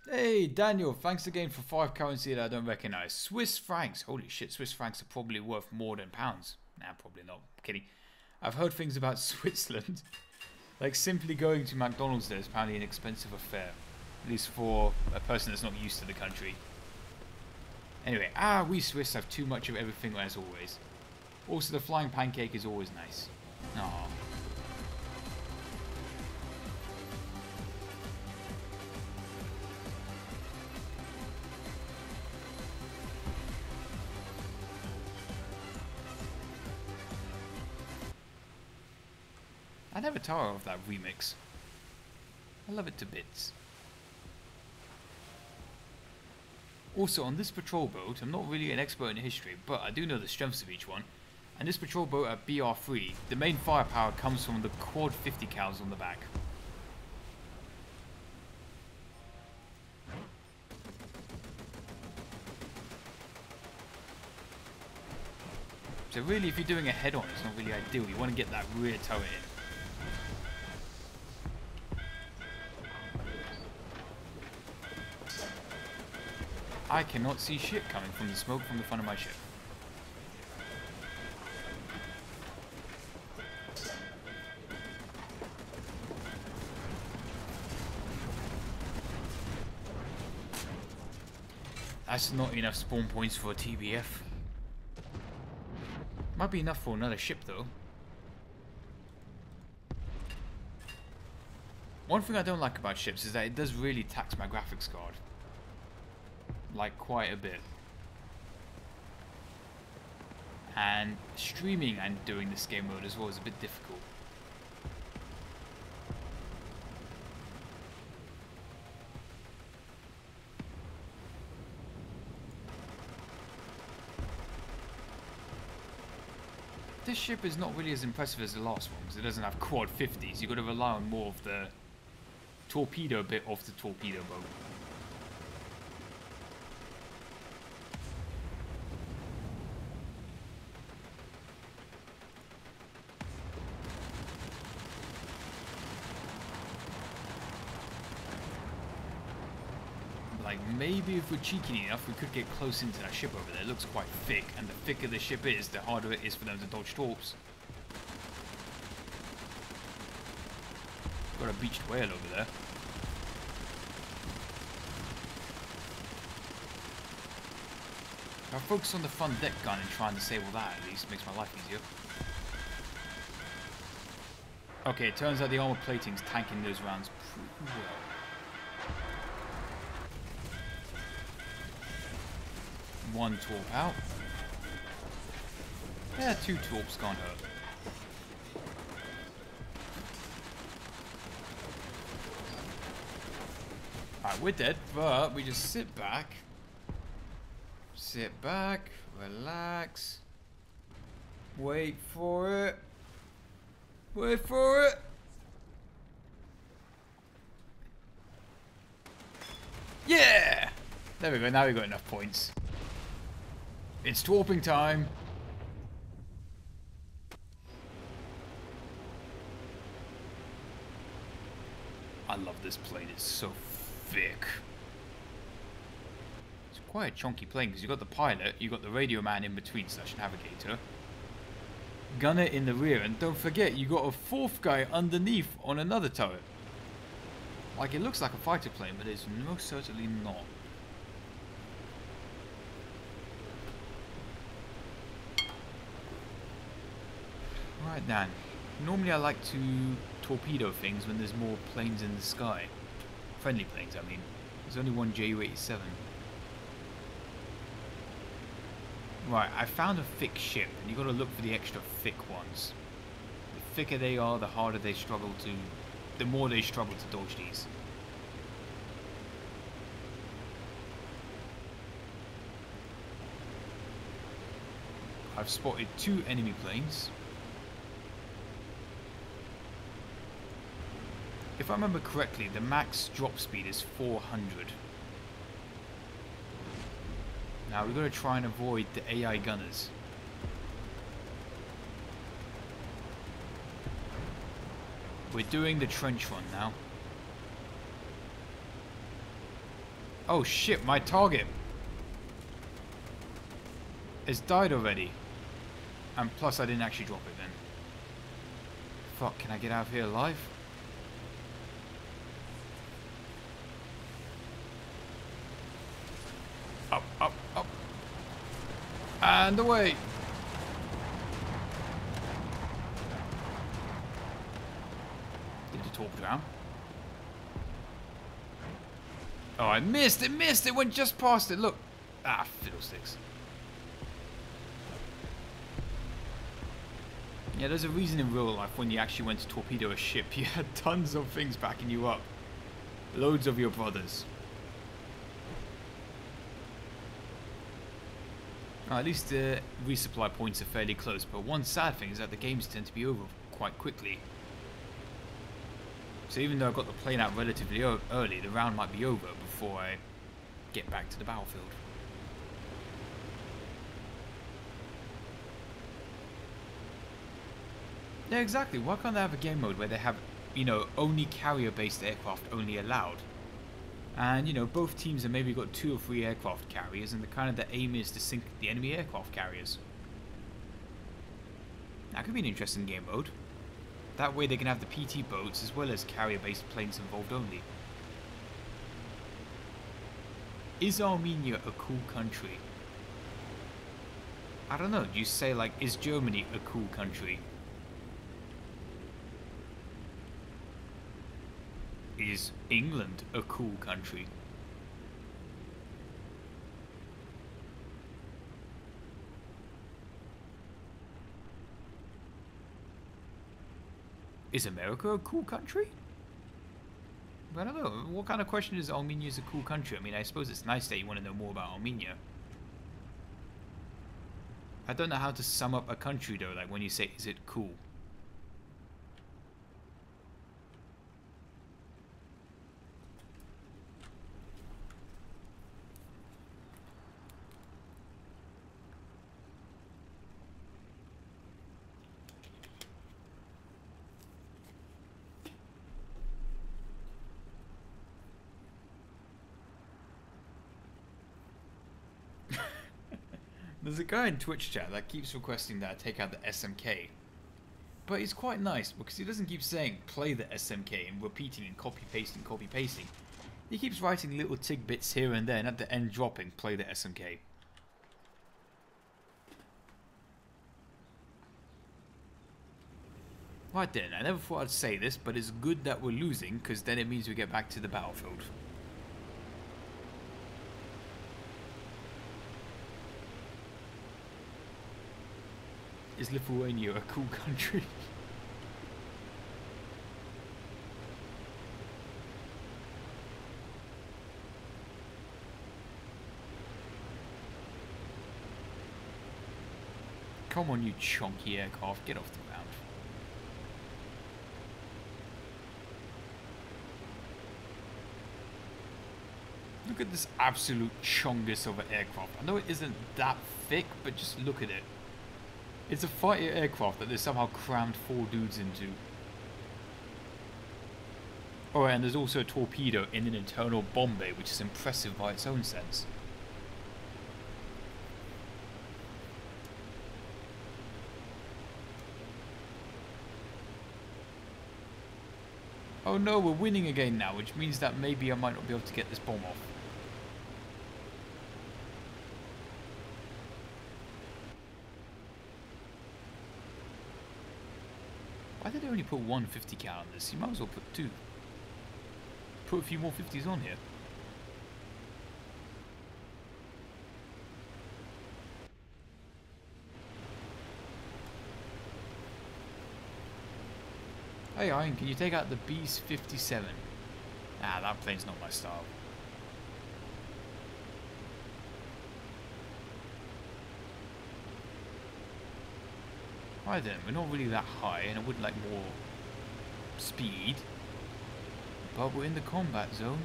Hey, Daniel, thanks again for 5 currency that I don't recognize. Swiss francs. Holy shit, Swiss francs are probably worth more than pounds. Nah, probably not. I'm kidding. I've heard things about Switzerland. Like, simply going to McDonald's there is apparently an expensive affair. At least for a person that's not used to the country. Anyway, we Swiss have too much of everything as always. Also, the flying pancake is always nice. Aww. I never tire of that remix. I love it to bits. Also, on this patrol boat, I'm not really an expert in history, but I do know the strengths of each one. And this patrol boat at BR3, the main firepower comes from the quad 50 cals on the back. So really, if you're doing a head-on, it's not really ideal. You want to get that rear turret in. I cannot see shit coming from the smoke from the front of my ship. That's not enough spawn points for a TBF. Might be enough for another ship though. One thing I don't like about ships is that it does really tax my graphics card. Like quite a bit. And streaming and doing this game mode as well is a bit difficult. This ship is not really as impressive as the last one because it doesn't have quad 50s. You've got to rely on more of the torpedo bit of the torpedo boat. Like, maybe if we're cheeky enough, we could get close into that ship over there. It looks quite thick, and the thicker the ship is, the harder it is for them to dodge torps. Got a beached whale over there. I'll focus on the front deck gun and try and disable that at least. Makes my life easier. Okay, it turns out the armor plating's tanking those rounds pretty well. One torp out. Yeah, 2 torps can't hurt. Alright, we're dead, but we just sit back. Sit back, relax. Wait for it. Wait for it. Yeah! There we go, now we've got enough points. It's torping time. I love this plane, it's so thick. It's quite a chunky plane because you've got the pilot, you've got the radio man in between / navigator. Gunner in the rear, and don't forget you got a 4th guy underneath on another turret. Like, it looks like a fighter plane, but it's most certainly not. Right then, normally I like to torpedo things when there's more planes in the sky. Friendly planes, I mean. There's only one Ju-87. Right, I found a thick ship, and you got to look for the extra thick ones. The thicker they are, the harder they struggle to... the more they struggle to dodge these. I've spotted 2 enemy planes. If I remember correctly, the max drop speed is 400. Now we've got to try and avoid the AI gunners. We're doing the trench run now. Oh shit, my target has died already. And plus I didn't actually drop it then. Fuck, can I get out of here alive? Up, up, up. And away. Did the torpedo down? Oh, I missed! It missed! It went just past it, look! Ah, fiddlesticks. Yeah, there's a reason in real life when you actually went to torpedo a ship, you had tons of things backing you up. Loads of your brothers. At least the resupply points are fairly close, but one sad thing is that the games tend to be over quite quickly. So even though I got the plane out relatively early, the round might be over before I get back to the battlefield. Yeah, exactly. Why can't they have a game mode where they have, you know, only carrier-based aircraft only allowed? And, you know, both teams have maybe got 2 or 3 aircraft carriers, and the aim is to sink the enemy aircraft carriers. That could be an interesting game mode. That way they can have the PT boats as well as carrier-based planes involved only. Is Armenia a cool country? I don't know. Do you say, like, is Germany a cool country? Is England a cool country? Is America a cool country? I don't know. What kind of question is Armenia is a cool country? I mean, I suppose it's nice that you want to know more about Armenia. I don't know how to sum up a country though, like when you say, is it cool? There's a guy in Twitch chat that keeps requesting that I take out the SMK. But he's quite nice because he doesn't keep saying play the SMK and repeating and copy pasting. He keeps writing little tidbits here and there and at the end dropping play the SMK. Right then, I never thought I'd say this, but it's good that we're losing because then it means we get back to the battlefield. Is Lithuania a cool country? Come on, you chunky aircraft, get off the ground. Look at this absolute chungus of an aircraft. I know it isn't that thick, but just look at it. It's a fighter aircraft that they somehow crammed 4 dudes into. Oh, and there's also a torpedo in an internal bomb bay, which is impressive by its own sense. Oh no, we're winning again now, which means that maybe I might not be able to get this bomb off. Why did they only put 1 50 cal on this? You might as well put 2. Put a few more 50s on here. Hey Iron, can you take out the Beast 57? Ah, that plane's not my style. Right then, we're not really that high, and I would like more speed. But we're in the combat zone.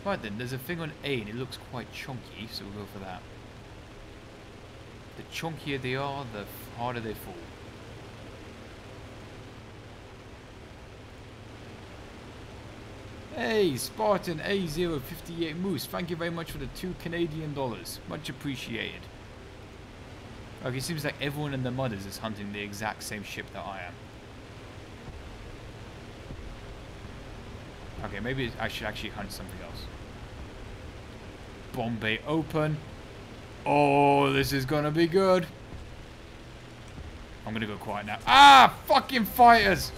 Right then, there's a thing on A, and it looks quite chunky, so we'll go for that. The chunkier they are, the harder they fall. Hey, Spartan A058 Moose, thank you very much for the $2 Canadian. Much appreciated. Okay, it seems like everyone in the Mudders is hunting the exact same ship that I am. Okay, maybe I should actually hunt something else. Bombay open. Oh, this is gonna be good. I'm gonna go quiet now. Ah, fucking fighters!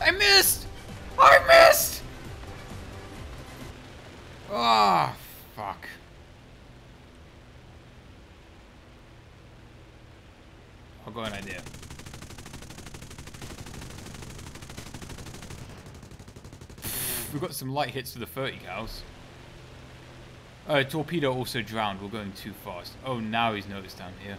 I missed! I missed! Ah, fuck. I've got an idea. We've got some light hits for the 30 cows. Torpedo also drowned. We're going too fast. Oh, now he's noticed down here.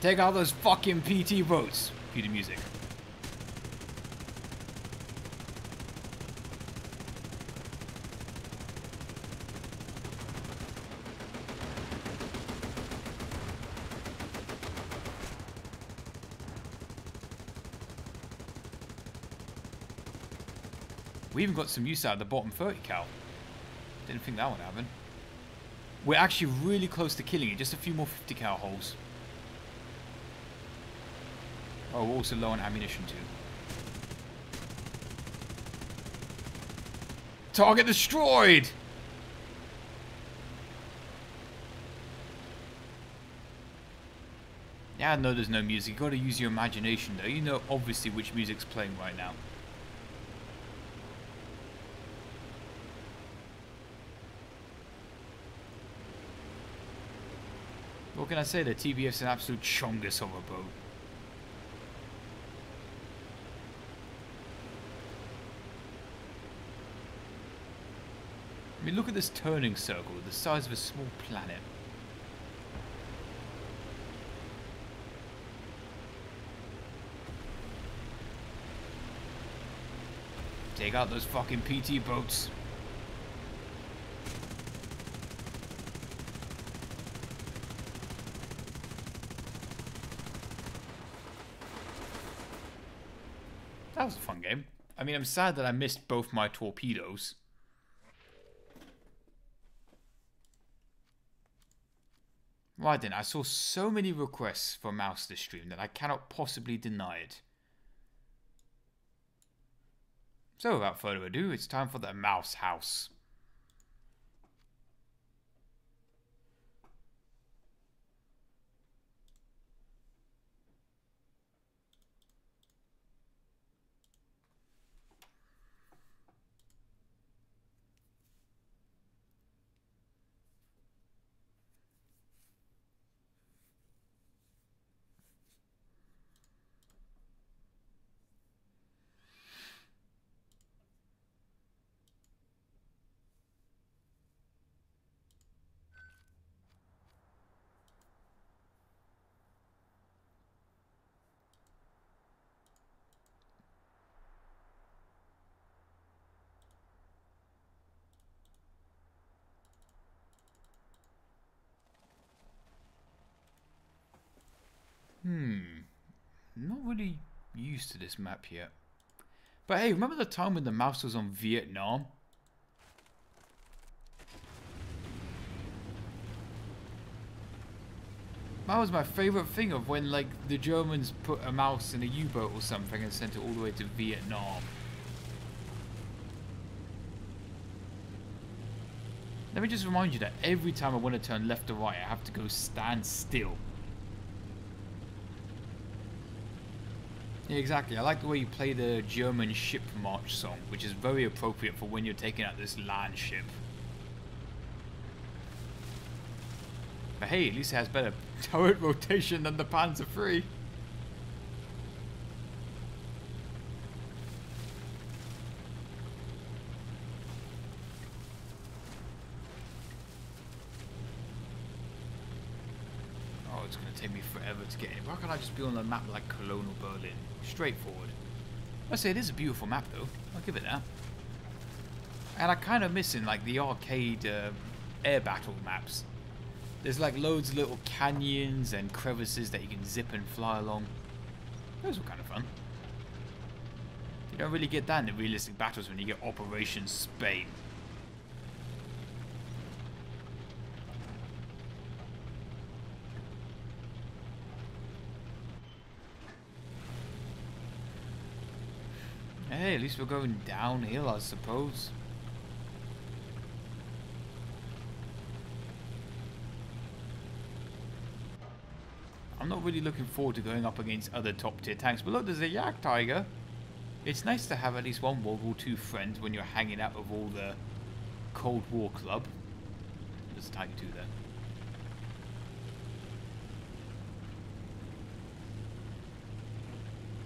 Take out those fucking PT boats. Cue the music. We even got some use out of the bottom 30 cal. Didn't think that would happen. We're actually really close to killing it. Just a few more 50 cal holes. Oh, we're also low on ammunition too. Target destroyed! Yeah, no, there's no music. You gotta use your imagination though. You know obviously which music's playing right now. What can I say? The TBF's an absolute chongus of a boat. I mean, look at this turning circle, the size of a small planet. Take out those fucking PT boats. That was a fun game. I mean, I'm sad that I missed both my torpedoes. Right then, I saw so many requests for mouse this stream that I cannot possibly deny it. So without further ado, it's time for the mouse house. Not really used to this map yet. But hey, remember the time when the mouse was on Vietnam? That was my favorite thing of when like the Germans put a mouse in a U-boat or something and sent it all the way to Vietnam. Let me just remind you that every time I want to turn left or right, I have to go stand still. Yeah, exactly. I like the way you play the German ship march song, which is very appropriate for when you're taking out this land ship. But hey, at least it has better turret rotation than the Panzer III. get it? Why can't I just be on a map like Cologne or Berlin? Straightforward. I say it is a beautiful map though. I'll give it that. And I kind of missing like the arcade air battle maps. There's like loads of little canyons and crevices that you can zip and fly along. Those were kind of fun. You don't really get that in the realistic battles when you get Operation Spain. Hey, at least we're going downhill, I suppose. I'm not really looking forward to going up against other top tier tanks, but look, there's a Jagdtiger. It's nice to have at least one World War II friend when you're hanging out with all the Cold War club. There's a Tiger 2 there.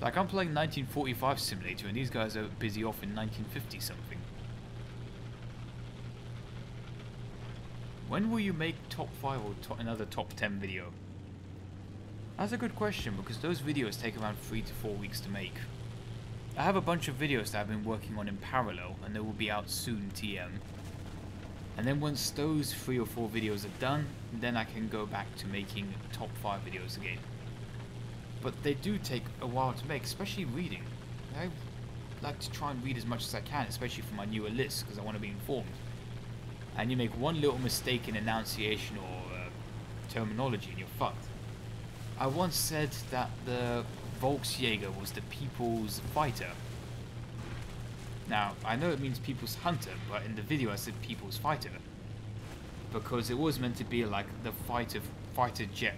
Like, I'm playing 1945 Simulator and these guys are busy off in 1950 something. When will you make top 5 or another top 10 video? That's a good question because those videos take around 3 to 4 weeks to make. I have a bunch of videos that I've been working on in parallel and they will be out soon TM. And then once those 3 or 4 videos are done, then I can go back to making top 5 videos again. But they do take a while to make, especially reading. I like to try and read as much as I can, especially for my newer lists, because I want to be informed. And you make one little mistake in enunciation or terminology and you're fucked. I once said that the Volksjäger was the people's fighter. Now, I know it means people's hunter, but in the video I said people's fighter. Because it was meant to be like the fighter jet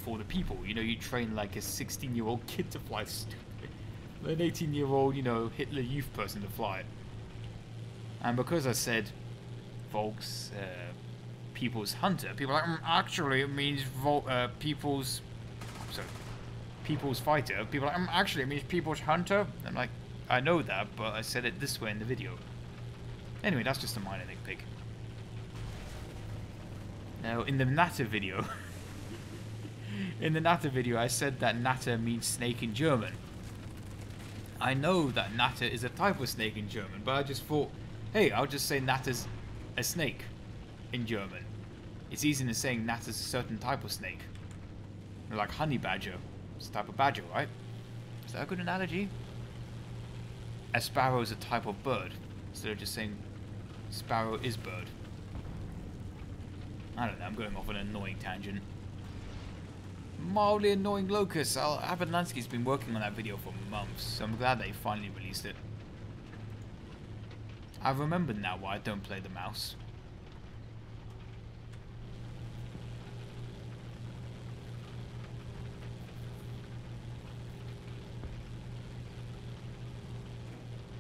for the people. You know, you train like a 16-year-old kid to fly stupid. An 18-year-old, you know, Hitler Youth person to fly. And because I said Volks, people's hunter, people are like, actually it means people's fighter. People are like, actually it means people's hunter. I'm like, I know that, but I said it this way in the video. Anyway, that's just a minor nitpick. Now, in the Natter video, I said that Natter means snake in German. I know that Natter is a type of snake in German, but I just thought, hey, I'll just say Natter's a snake in German. It's easier than saying Natter's a certain type of snake. Like honey badger. It's a type of badger, right? Is that a good analogy? A sparrow is a type of bird, instead of just saying sparrow is bird. I don't know, I'm going off on an annoying tangent. Mildly annoying locust. Abernathy's been working on that video for months, so I'm glad they finally released it. I remember now why I don't play the mouse.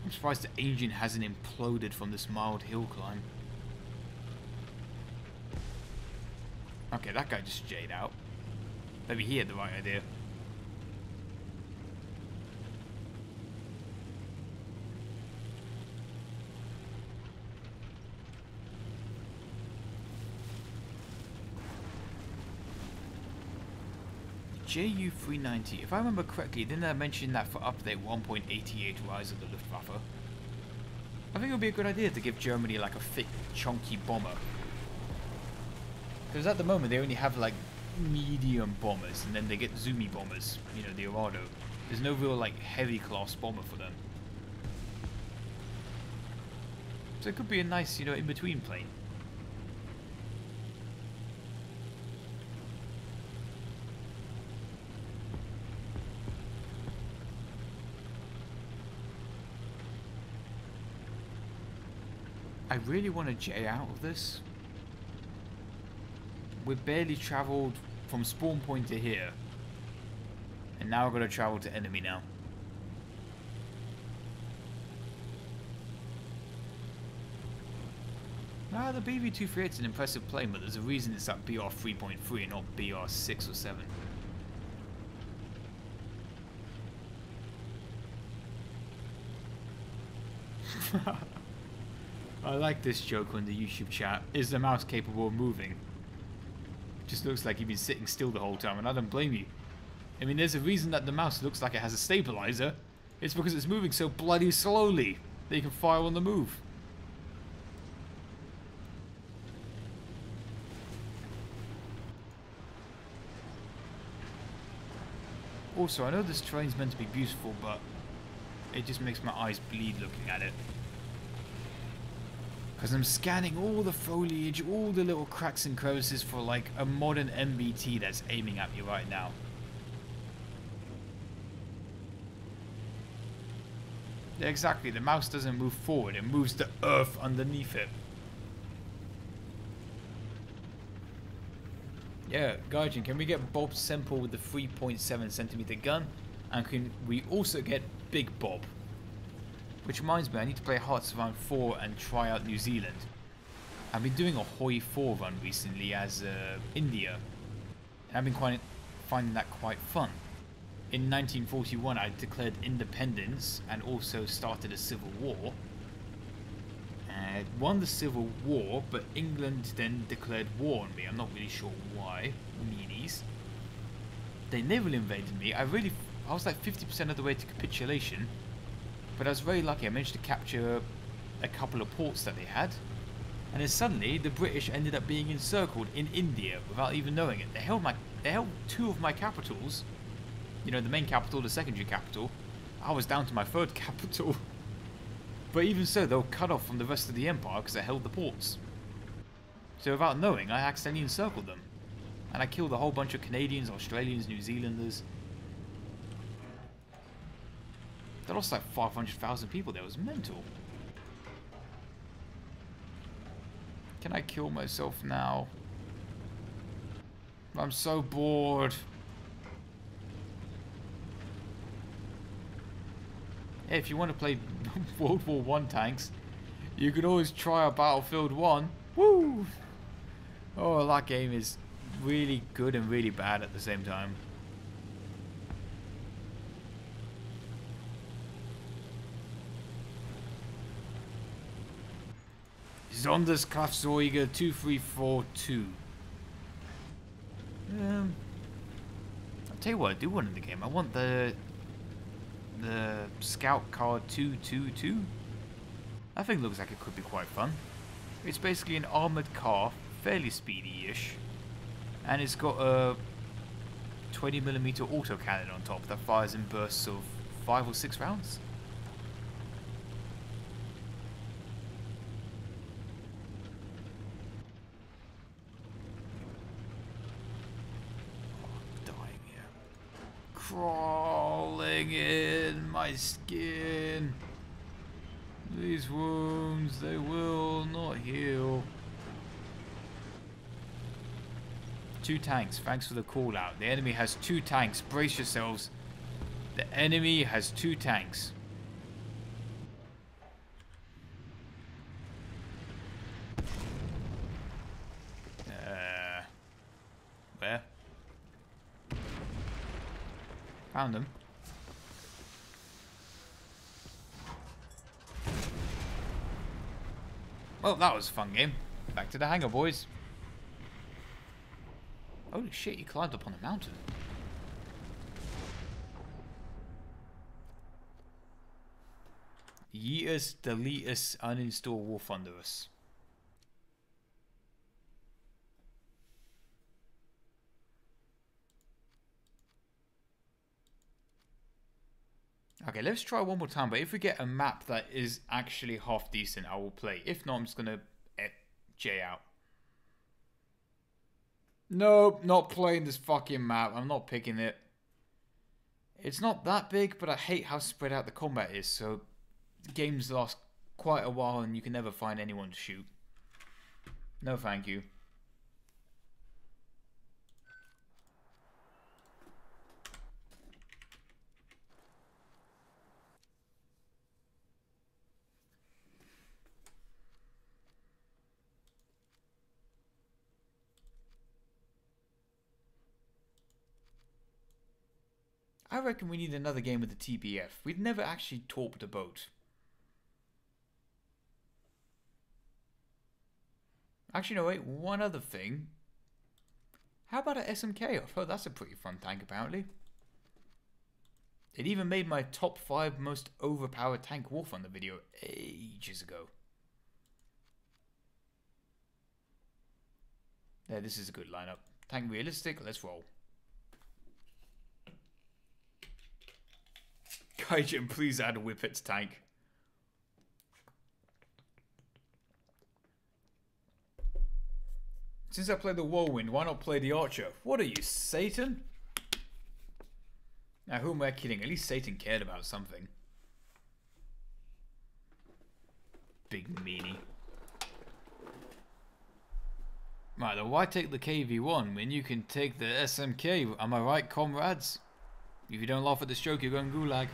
I'm surprised the engine hasn't imploded from this mild hill climb. Okay, that guy just jayed out. Maybe he had the right idea. JU-390. If I remember correctly, didn't I mention that for update 1.88 Rise of the Luftwaffe? I think it would be a good idea to give Germany like a thick, chunky bomber. Because at the moment they only have like medium bombers, and then they get zoomy bombers, you know, the Arado. There's no real like heavy class bomber for them. So it could be a nice, you know, in-between plane. I really want to J out of this. We've barely travelled from spawn point to here. And now we're going to travel to enemy now. The BV-238 is an impressive plane, but there's a reason it's at BR 3.3 and not BR 6 or 7. I like this joke on the YouTube chat. Is the mouse capable of moving? Just looks like he's been sitting still the whole time, and I don't blame you. I mean, there's a reason that the mouse looks like it has a stabilizer. It's because it's moving so bloody slowly that you can fire on the move. Also, I know this terrain's meant to be beautiful, but it just makes my eyes bleed looking at it. Because I'm scanning all the foliage, all the little cracks and crevices for like a modern MBT that's aiming at me right now. Yeah, exactly, the mouse doesn't move forward, it moves the earth underneath it. Yeah, Gaijin, can we get Bob Semple with the 3.7cm gun? And can we also get Big Bob? Which reminds me, I need to play Hearts of Iron 4 and try out New Zealand. I've been doing a Hoi 4 run recently as India. And I've been finding that quite fun. In 1941 I declared independence and also started a civil war. And won the Civil War, but England then declared war on me. I'm not really sure why. Meanies. They never invaded me. I was like 50% of the way to capitulation. But I was very lucky. I managed to capture a couple of ports that they had. And then suddenly the British ended up being encircled in India without even knowing it. They held two of my capitals. You know, the main capital, the secondary capital. I was down to my third capital. But even so, they were cut off from the rest of the empire because I held the ports. So without knowing, I accidentally encircled them. And I killed a whole bunch of Canadians, Australians, New Zealanders. They lost like 500,000 people there. It was mental. Can I kill myself now? I'm so bored. Hey, if you want to play World War I tanks, you can always try out Battlefield 1. Woo! Oh, that game is really good and really bad at the same time. Sonderkraftfahrzeuge 2342. I'll tell you what I do want in the game. I want the Scout Car 222. That thing looks like it could be quite fun. It's basically an armoured car, fairly speedy-ish, and it's got a 20mm autocannon on top that fires in bursts of 5 or 6 rounds. Crawling in my skin. These wounds, they will not heal. 2 tanks, thanks for the call out. The enemy has 2 tanks, brace yourselves. The enemy has 2 tanks. Where? Found them. Well, that was a fun game. Back to the hangar, boys. Holy shit, he climbed up on the mountain. Yeetus, delete us, uninstall War Thunder us. Okay, let's try one more time, but if we get a map that is actually half decent, I will play. If not, I'm just going to J out. Nope, not playing this fucking map. I'm not picking it. It's not that big, but I hate how spread out the combat is, so games last quite a while and you can never find anyone to shoot. No thank you. I reckon we need another game with the TBF. We've never actually torped a boat. Actually, no, wait. One other thing. How about an SMK? I've heard that's a pretty fun tank, apparently. It even made my top 5 most overpowered tank War Thunder video ages ago. Yeah, this is a good lineup. Tank realistic, let's roll. Gaijin, please add a Whippets tank. Since I played the Whirlwind, why not play the Archer? What are you, Satan? Now, who am I kidding? At least Satan cared about something. Big meanie. Right, then why take the KV-1 when you can take the SMK? Am I right, comrades? If you don't laugh at this joke, you're going gulag.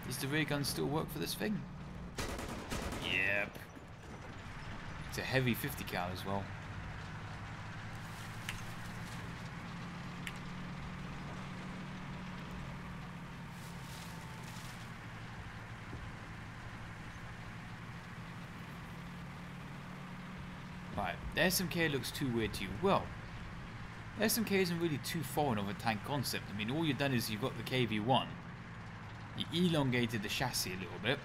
Does the rear gun still work for this thing? Yep. It's a heavy 50 cal as well. Right, the SMK looks too weird to you. Well, the SMK isn't really too foreign of a tank concept. I mean, all you've done is you've got the KV-1. You elongated the chassis a little bit.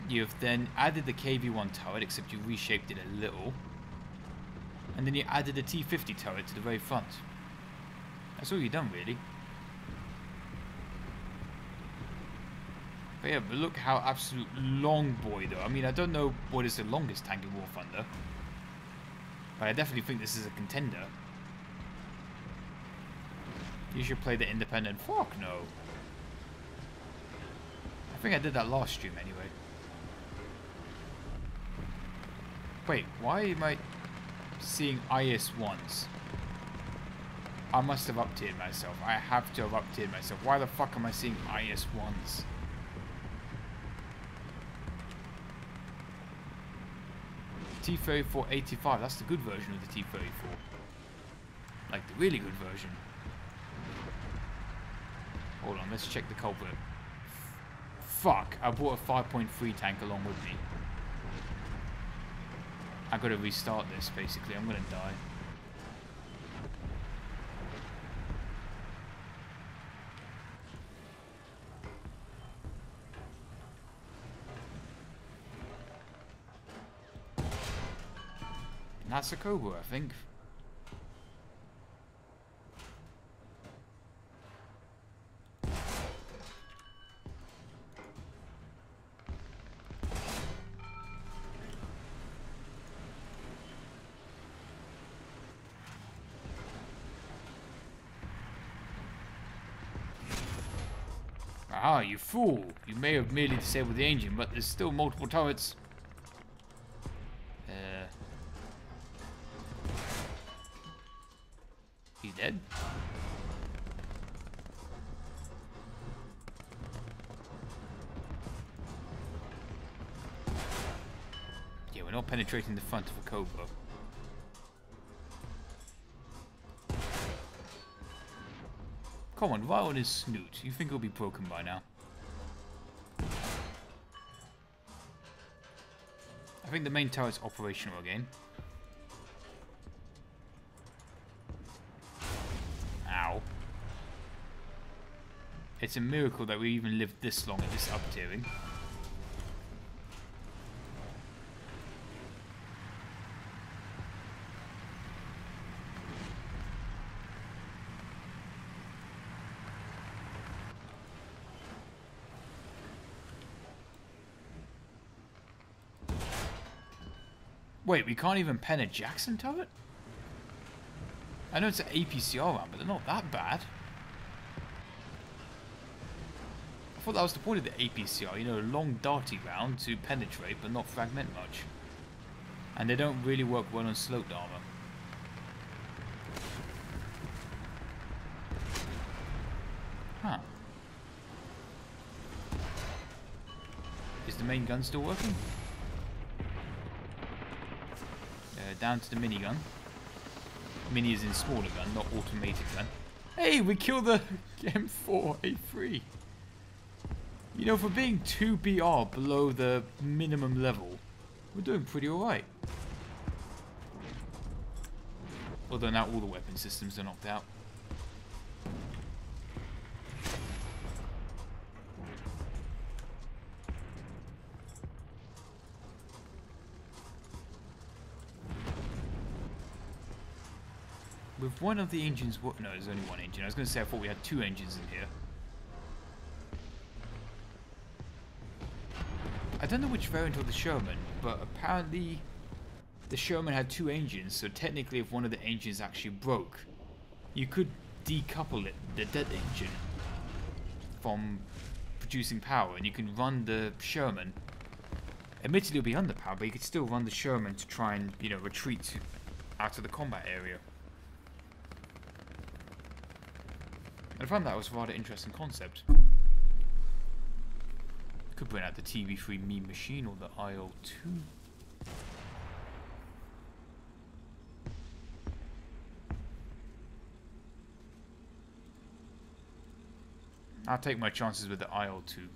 You've then added the KV-1 turret, except you reshaped it a little. And then you added the T-50 turret to the very front. That's all you've done, really. But yeah, but look how absolute long boy though. I mean, I don't know what is the longest tank in War Thunder, but I definitely think this is a contender. You should play the independent. Fuck no. I think I did that last stream anyway. Wait, why am I seeing IS-1s? I must have up-tiered myself. I have to have up-tiered myself. Why the fuck am I seeing IS-1s? T-34 85, that's the good version of the T-34. Like the really good version. Hold on, let's check the culprit. Fuck, I brought a 5.3 tank along with me. I gotta restart this basically, I'm gonna die. And that's a Cobra, I think. Ah, you fool! You may have merely disabled the engine, but there's still multiple turrets. He's dead. Yeah, we're not penetrating the front of a Cobra. Come on, right on his snoot. You think he'll be broken by now? I think the main turret's operational again. Ow. It's a miracle that we even lived this long at this up-tiering. Wait, we can't even pen a Jackson turret? I know it's an APCR round, but they're not that bad. I thought that was the point of the APCR, you know, a long darty round to penetrate but not fragment much. And they don't really work well on sloped armor. Huh. Is the main gun still working? Down to the minigun. Mini is in smaller gun, not automated gun. Hey, we killed the M4A3. You know, for being 2 BR below the minimum level, we're doing pretty alright. Although now all the weapon systems are knocked out. With one of the engines... No, there's only one engine. I was going to say I thought we had 2 engines in here. I don't know which variant of the Sherman, but apparently the Sherman had 2 engines, so technically if one of the engines actually broke, you could decouple it, the dead engine, from producing power, and you can run the Sherman. Admittedly, it'll be underpowered, but you could still run the Sherman to try and, you know, retreat out of the combat area. And I found that was a rather interesting concept. Could bring out the TB3 Mean Machine or the IL-2. I'll take my chances with the IL-2.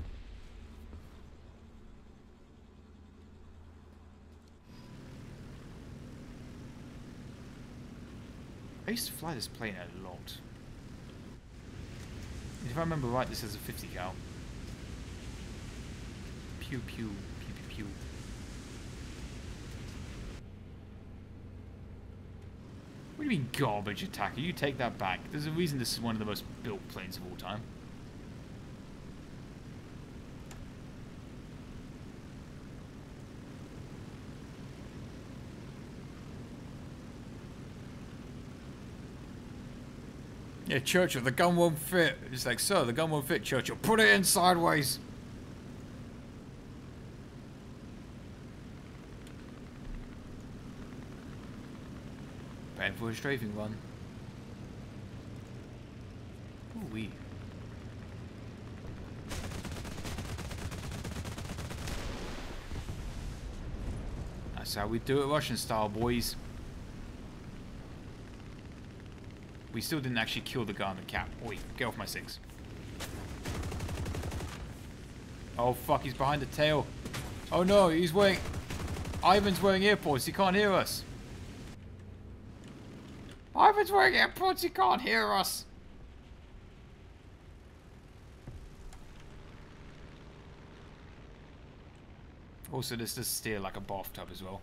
I used to fly this plane a lot. If I remember right, this has a 50 cal. Pew pew, pew pew pew. What do you mean garbage attacker? You take that back. There's a reason this is one of the most built planes of all time. Yeah, Churchill, the gun won't fit. It's like, sir, the gun won't fit, Churchill. Put it in sideways. Praying for a strafing run. Ooh-wee. That's how we do it Russian style, boys. We still didn't actually kill the guy on the cap. Oi, get off my 6. Oh fuck, he's behind the tail. Oh no, he's wearing... Ivan's wearing earpods, he can't hear us. Ivan's wearing earpods, he can't hear us. Also, this does steer like a bathtub as well.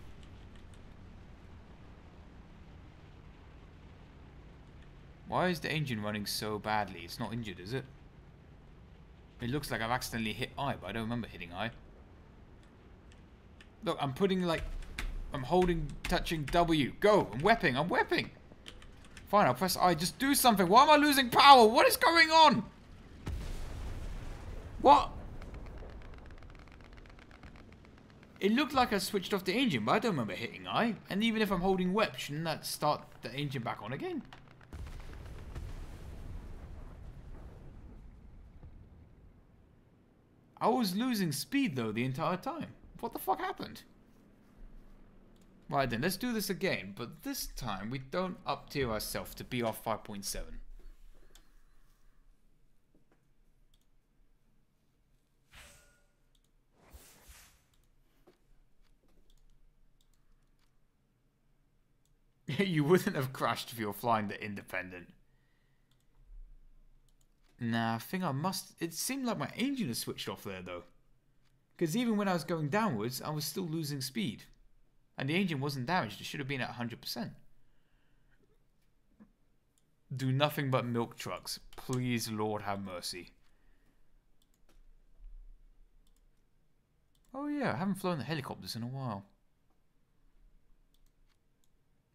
Why is the engine running so badly? It's not injured, is it? It looks like I've accidentally hit I, but I don't remember hitting I. Look, I'm putting like... I'm holding, touching W. Go! I'm wepping! I'm wepping! Fine, I'll press I. Just do something! Why am I losing power? What is going on? What? It looked like I switched off the engine, but I don't remember hitting I. And even if I'm holding WEP, shouldn't that start the engine back on again? I was losing speed though the entire time. What the fuck happened? Right then, let's do this again, but this time we don't up tier ourselves to BR 5.7. You wouldn't have crashed if you were flying the Independent. Nah, I think I must... It seemed like my engine had switched off there, though. Because even when I was going downwards, I was still losing speed. And the engine wasn't damaged. It should have been at 100%. Do nothing but milk trucks. Please, Lord, have mercy. Oh yeah, I haven't flown the helicopters in a while.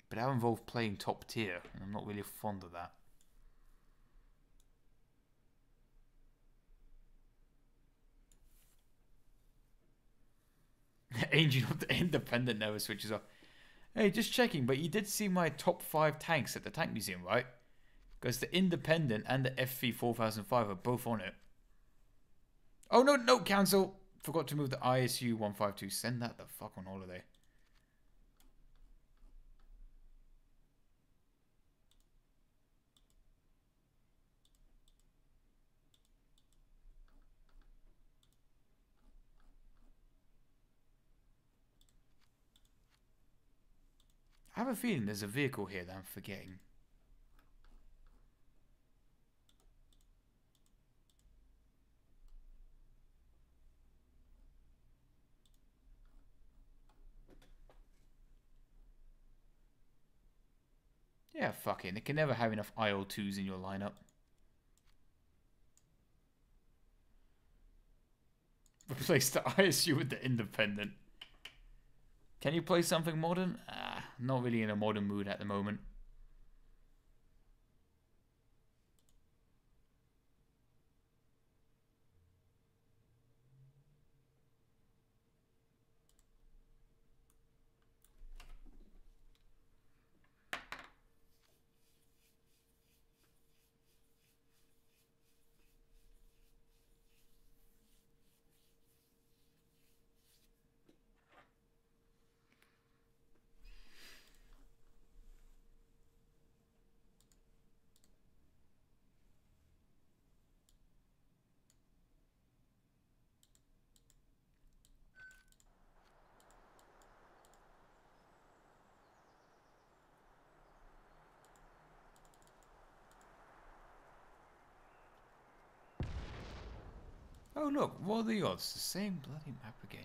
But that involved playing top tier, and I'm not really fond of that. The engine of the Independent never switches off. Hey, just checking, but you did see my top 5 tanks at the Tank Museum, right? Because the Independent and the FV 4005 are both on it. Oh, no, no, cancel. Forgot to move the ISU 152. Send that the fuck on holiday. I have a feeling there's a vehicle here that I'm forgetting. Yeah, fuck it. They can never have enough IL-2s in your lineup. Replace the ISU with the Independent. Can you play something modern? Not really in a modern mood at the moment. Oh look, what are the odds? The same bloody map again.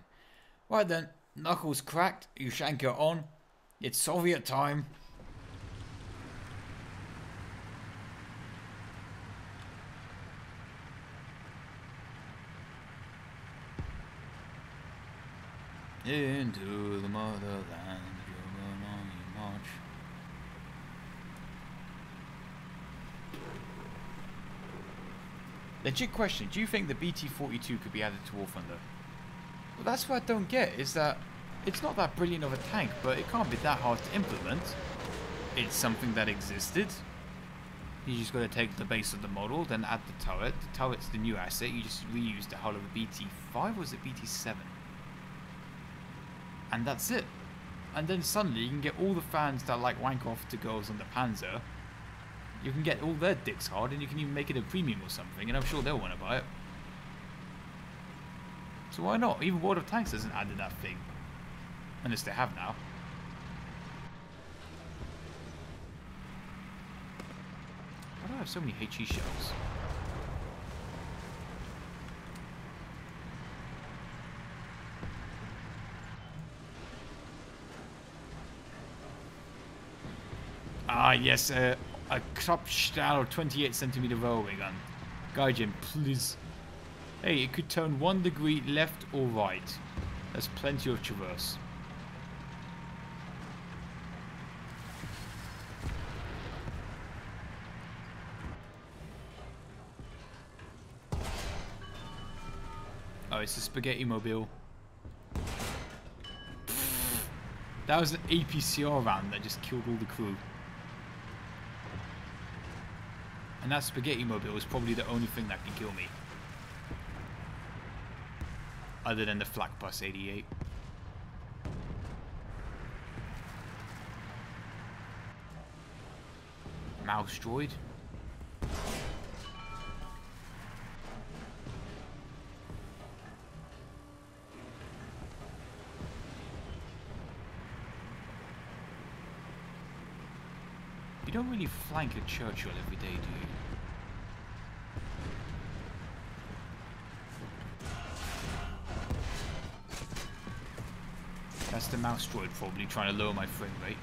Right then, knuckles cracked, Ushanka on. It's Soviet time. Into the motherland, you're on your march. Legit question, do you think the BT-42 could be added to War Thunder? Well, that's what I don't get, is that it's not that brilliant of a tank, but it can't be that hard to implement. It's something that existed. You just got to take the base of the model, then add the turret. The turret's the new asset, you just reuse the hull of the BT-5, or was it BT-7? And that's it. And then suddenly you can get all the fans that like wank off to girls on the Panzer. You can get all their dicks hard, and you can even make it a premium or something, and I'm sure they'll want to buy it. So why not? Even World of Tanks hasn't added that thing. Unless they have now. Why do I have so many HE shells? Ah, yes, a Kruppstahl 28cm railway gun. Gaijin, please. Hey, it could turn 1 degree left or right. There's plenty of traverse. Oh, it's a spaghetti mobile. That was an APCR round that just killed all the crew. And that spaghetti mobile is probably the only thing that can kill me. Other than the Flak Bus 88. Mouse droid. You don't really flank a Churchill every day, do you? That's the mouse droid probably trying to lower my frame rate.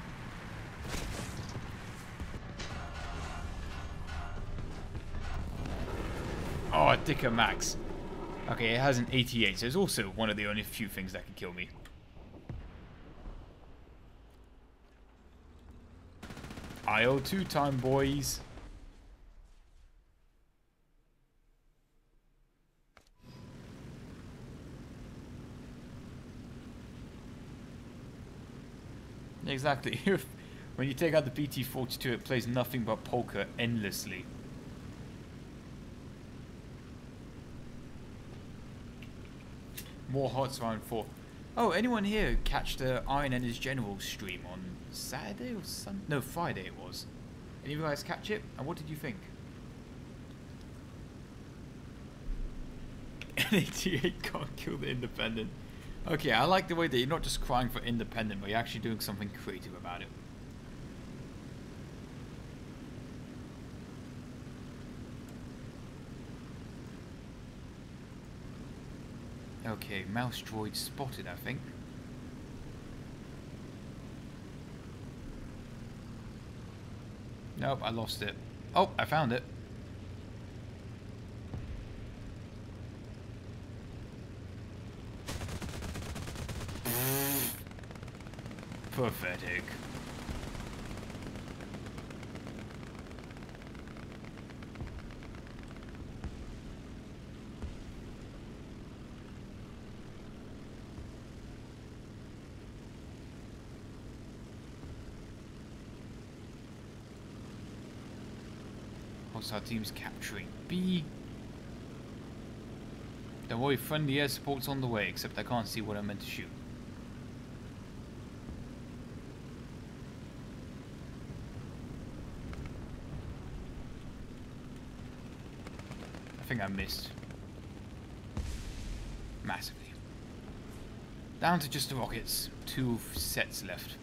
Oh, Dicker Max. Okay, it has an 88, so it's also one of the only few things that can kill me. IO2 time, boys. Exactly. When you take out the BT-42, it plays nothing but polka endlessly. More Hearts Round 4. Oh, anyone here catch the Iron and His General stream on Saturday or Sunday? No, Friday it was. Any of you guys catch it? And what did you think? N88 can't kill the Independent. Okay, I like the way that you're not just crying for Independent, but you're actually doing something creative about it. Okay, mouse droid spotted, I think. Nope, I lost it. Oh, I found it. Pathetic. Hostile team's capturing B. Don't worry, friendly air support's on the way, except I can't see what I'm meant to shoot. I think I missed. Massively. Down to just the rockets. 2 sets left.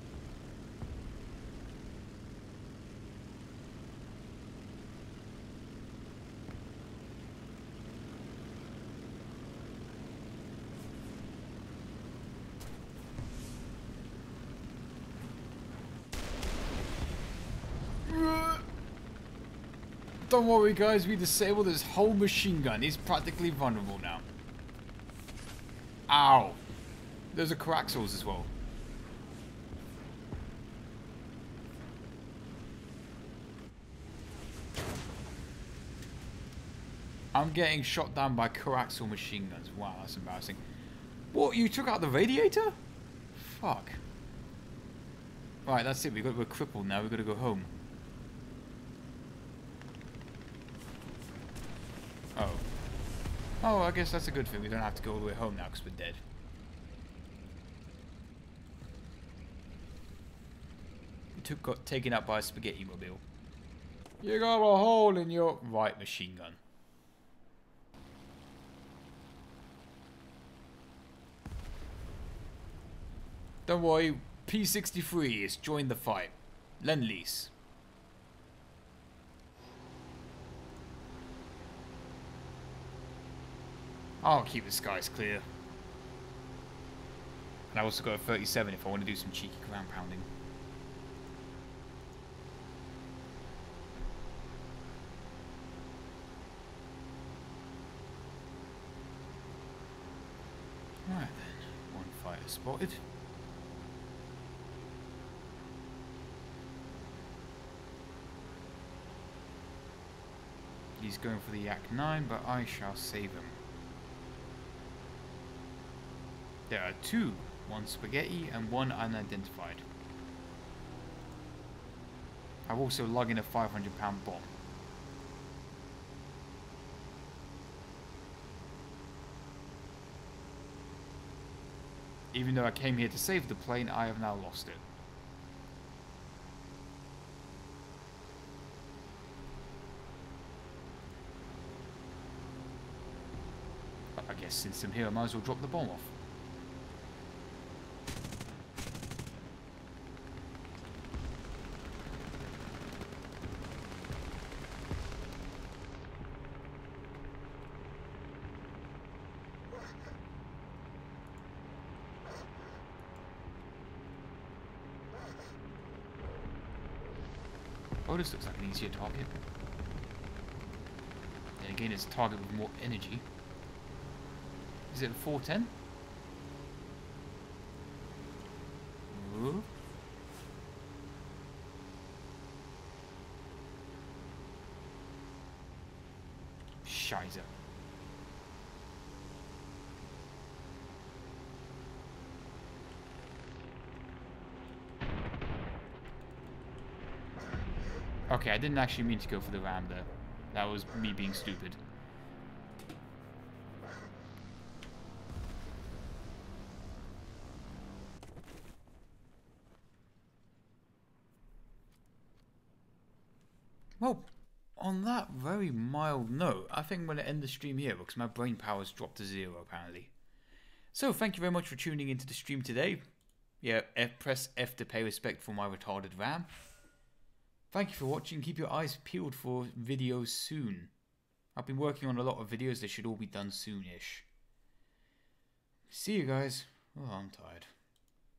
Don't worry guys, we disabled his whole machine gun. He's practically vulnerable now. Ow! There's a Coraxals as well. I'm getting shot down by Coaxial machine guns. Wow, that's embarrassing. What, you took out the radiator? Fuck. Right, that's it. We're crippled now. We've got to go home. Oh. Oh, I guess that's a good thing. We don't have to go all the way home now because we're dead. We got taken out by a spaghetti mobile. You got a hole in your right machine gun. Don't worry, P-63 is joined the fight. Lend-Lease. I'll keep the skies clear. And I also got a 37 if I want to do some cheeky ground pounding. Right then, one fighter spotted. He's going for the Yak-9, but I shall save him. There are 2, one spaghetti and one unidentified. I've also lugged in a 500-pound bomb. Even though I came here to save the plane, I have now lost it. But I guess since I'm here, I might as well drop the bomb off. Oh, this looks like an easier target. And again, it's a target with more energy. Is it a 410? Ooh. Scheiße. Okay, I didn't actually mean to go for the ram there. That was me being stupid. Well, on that very mild note, I think I'm going to end the stream here because my brain power's dropped to 0 apparently. So, thank you very much for tuning into the stream today. Yeah, press F to pay respect for my retarded ram. Thank you for watching. Keep your eyes peeled for videos soon. I've been working on a lot of videos. They should all be done soonish. See you guys. Oh, I'm tired.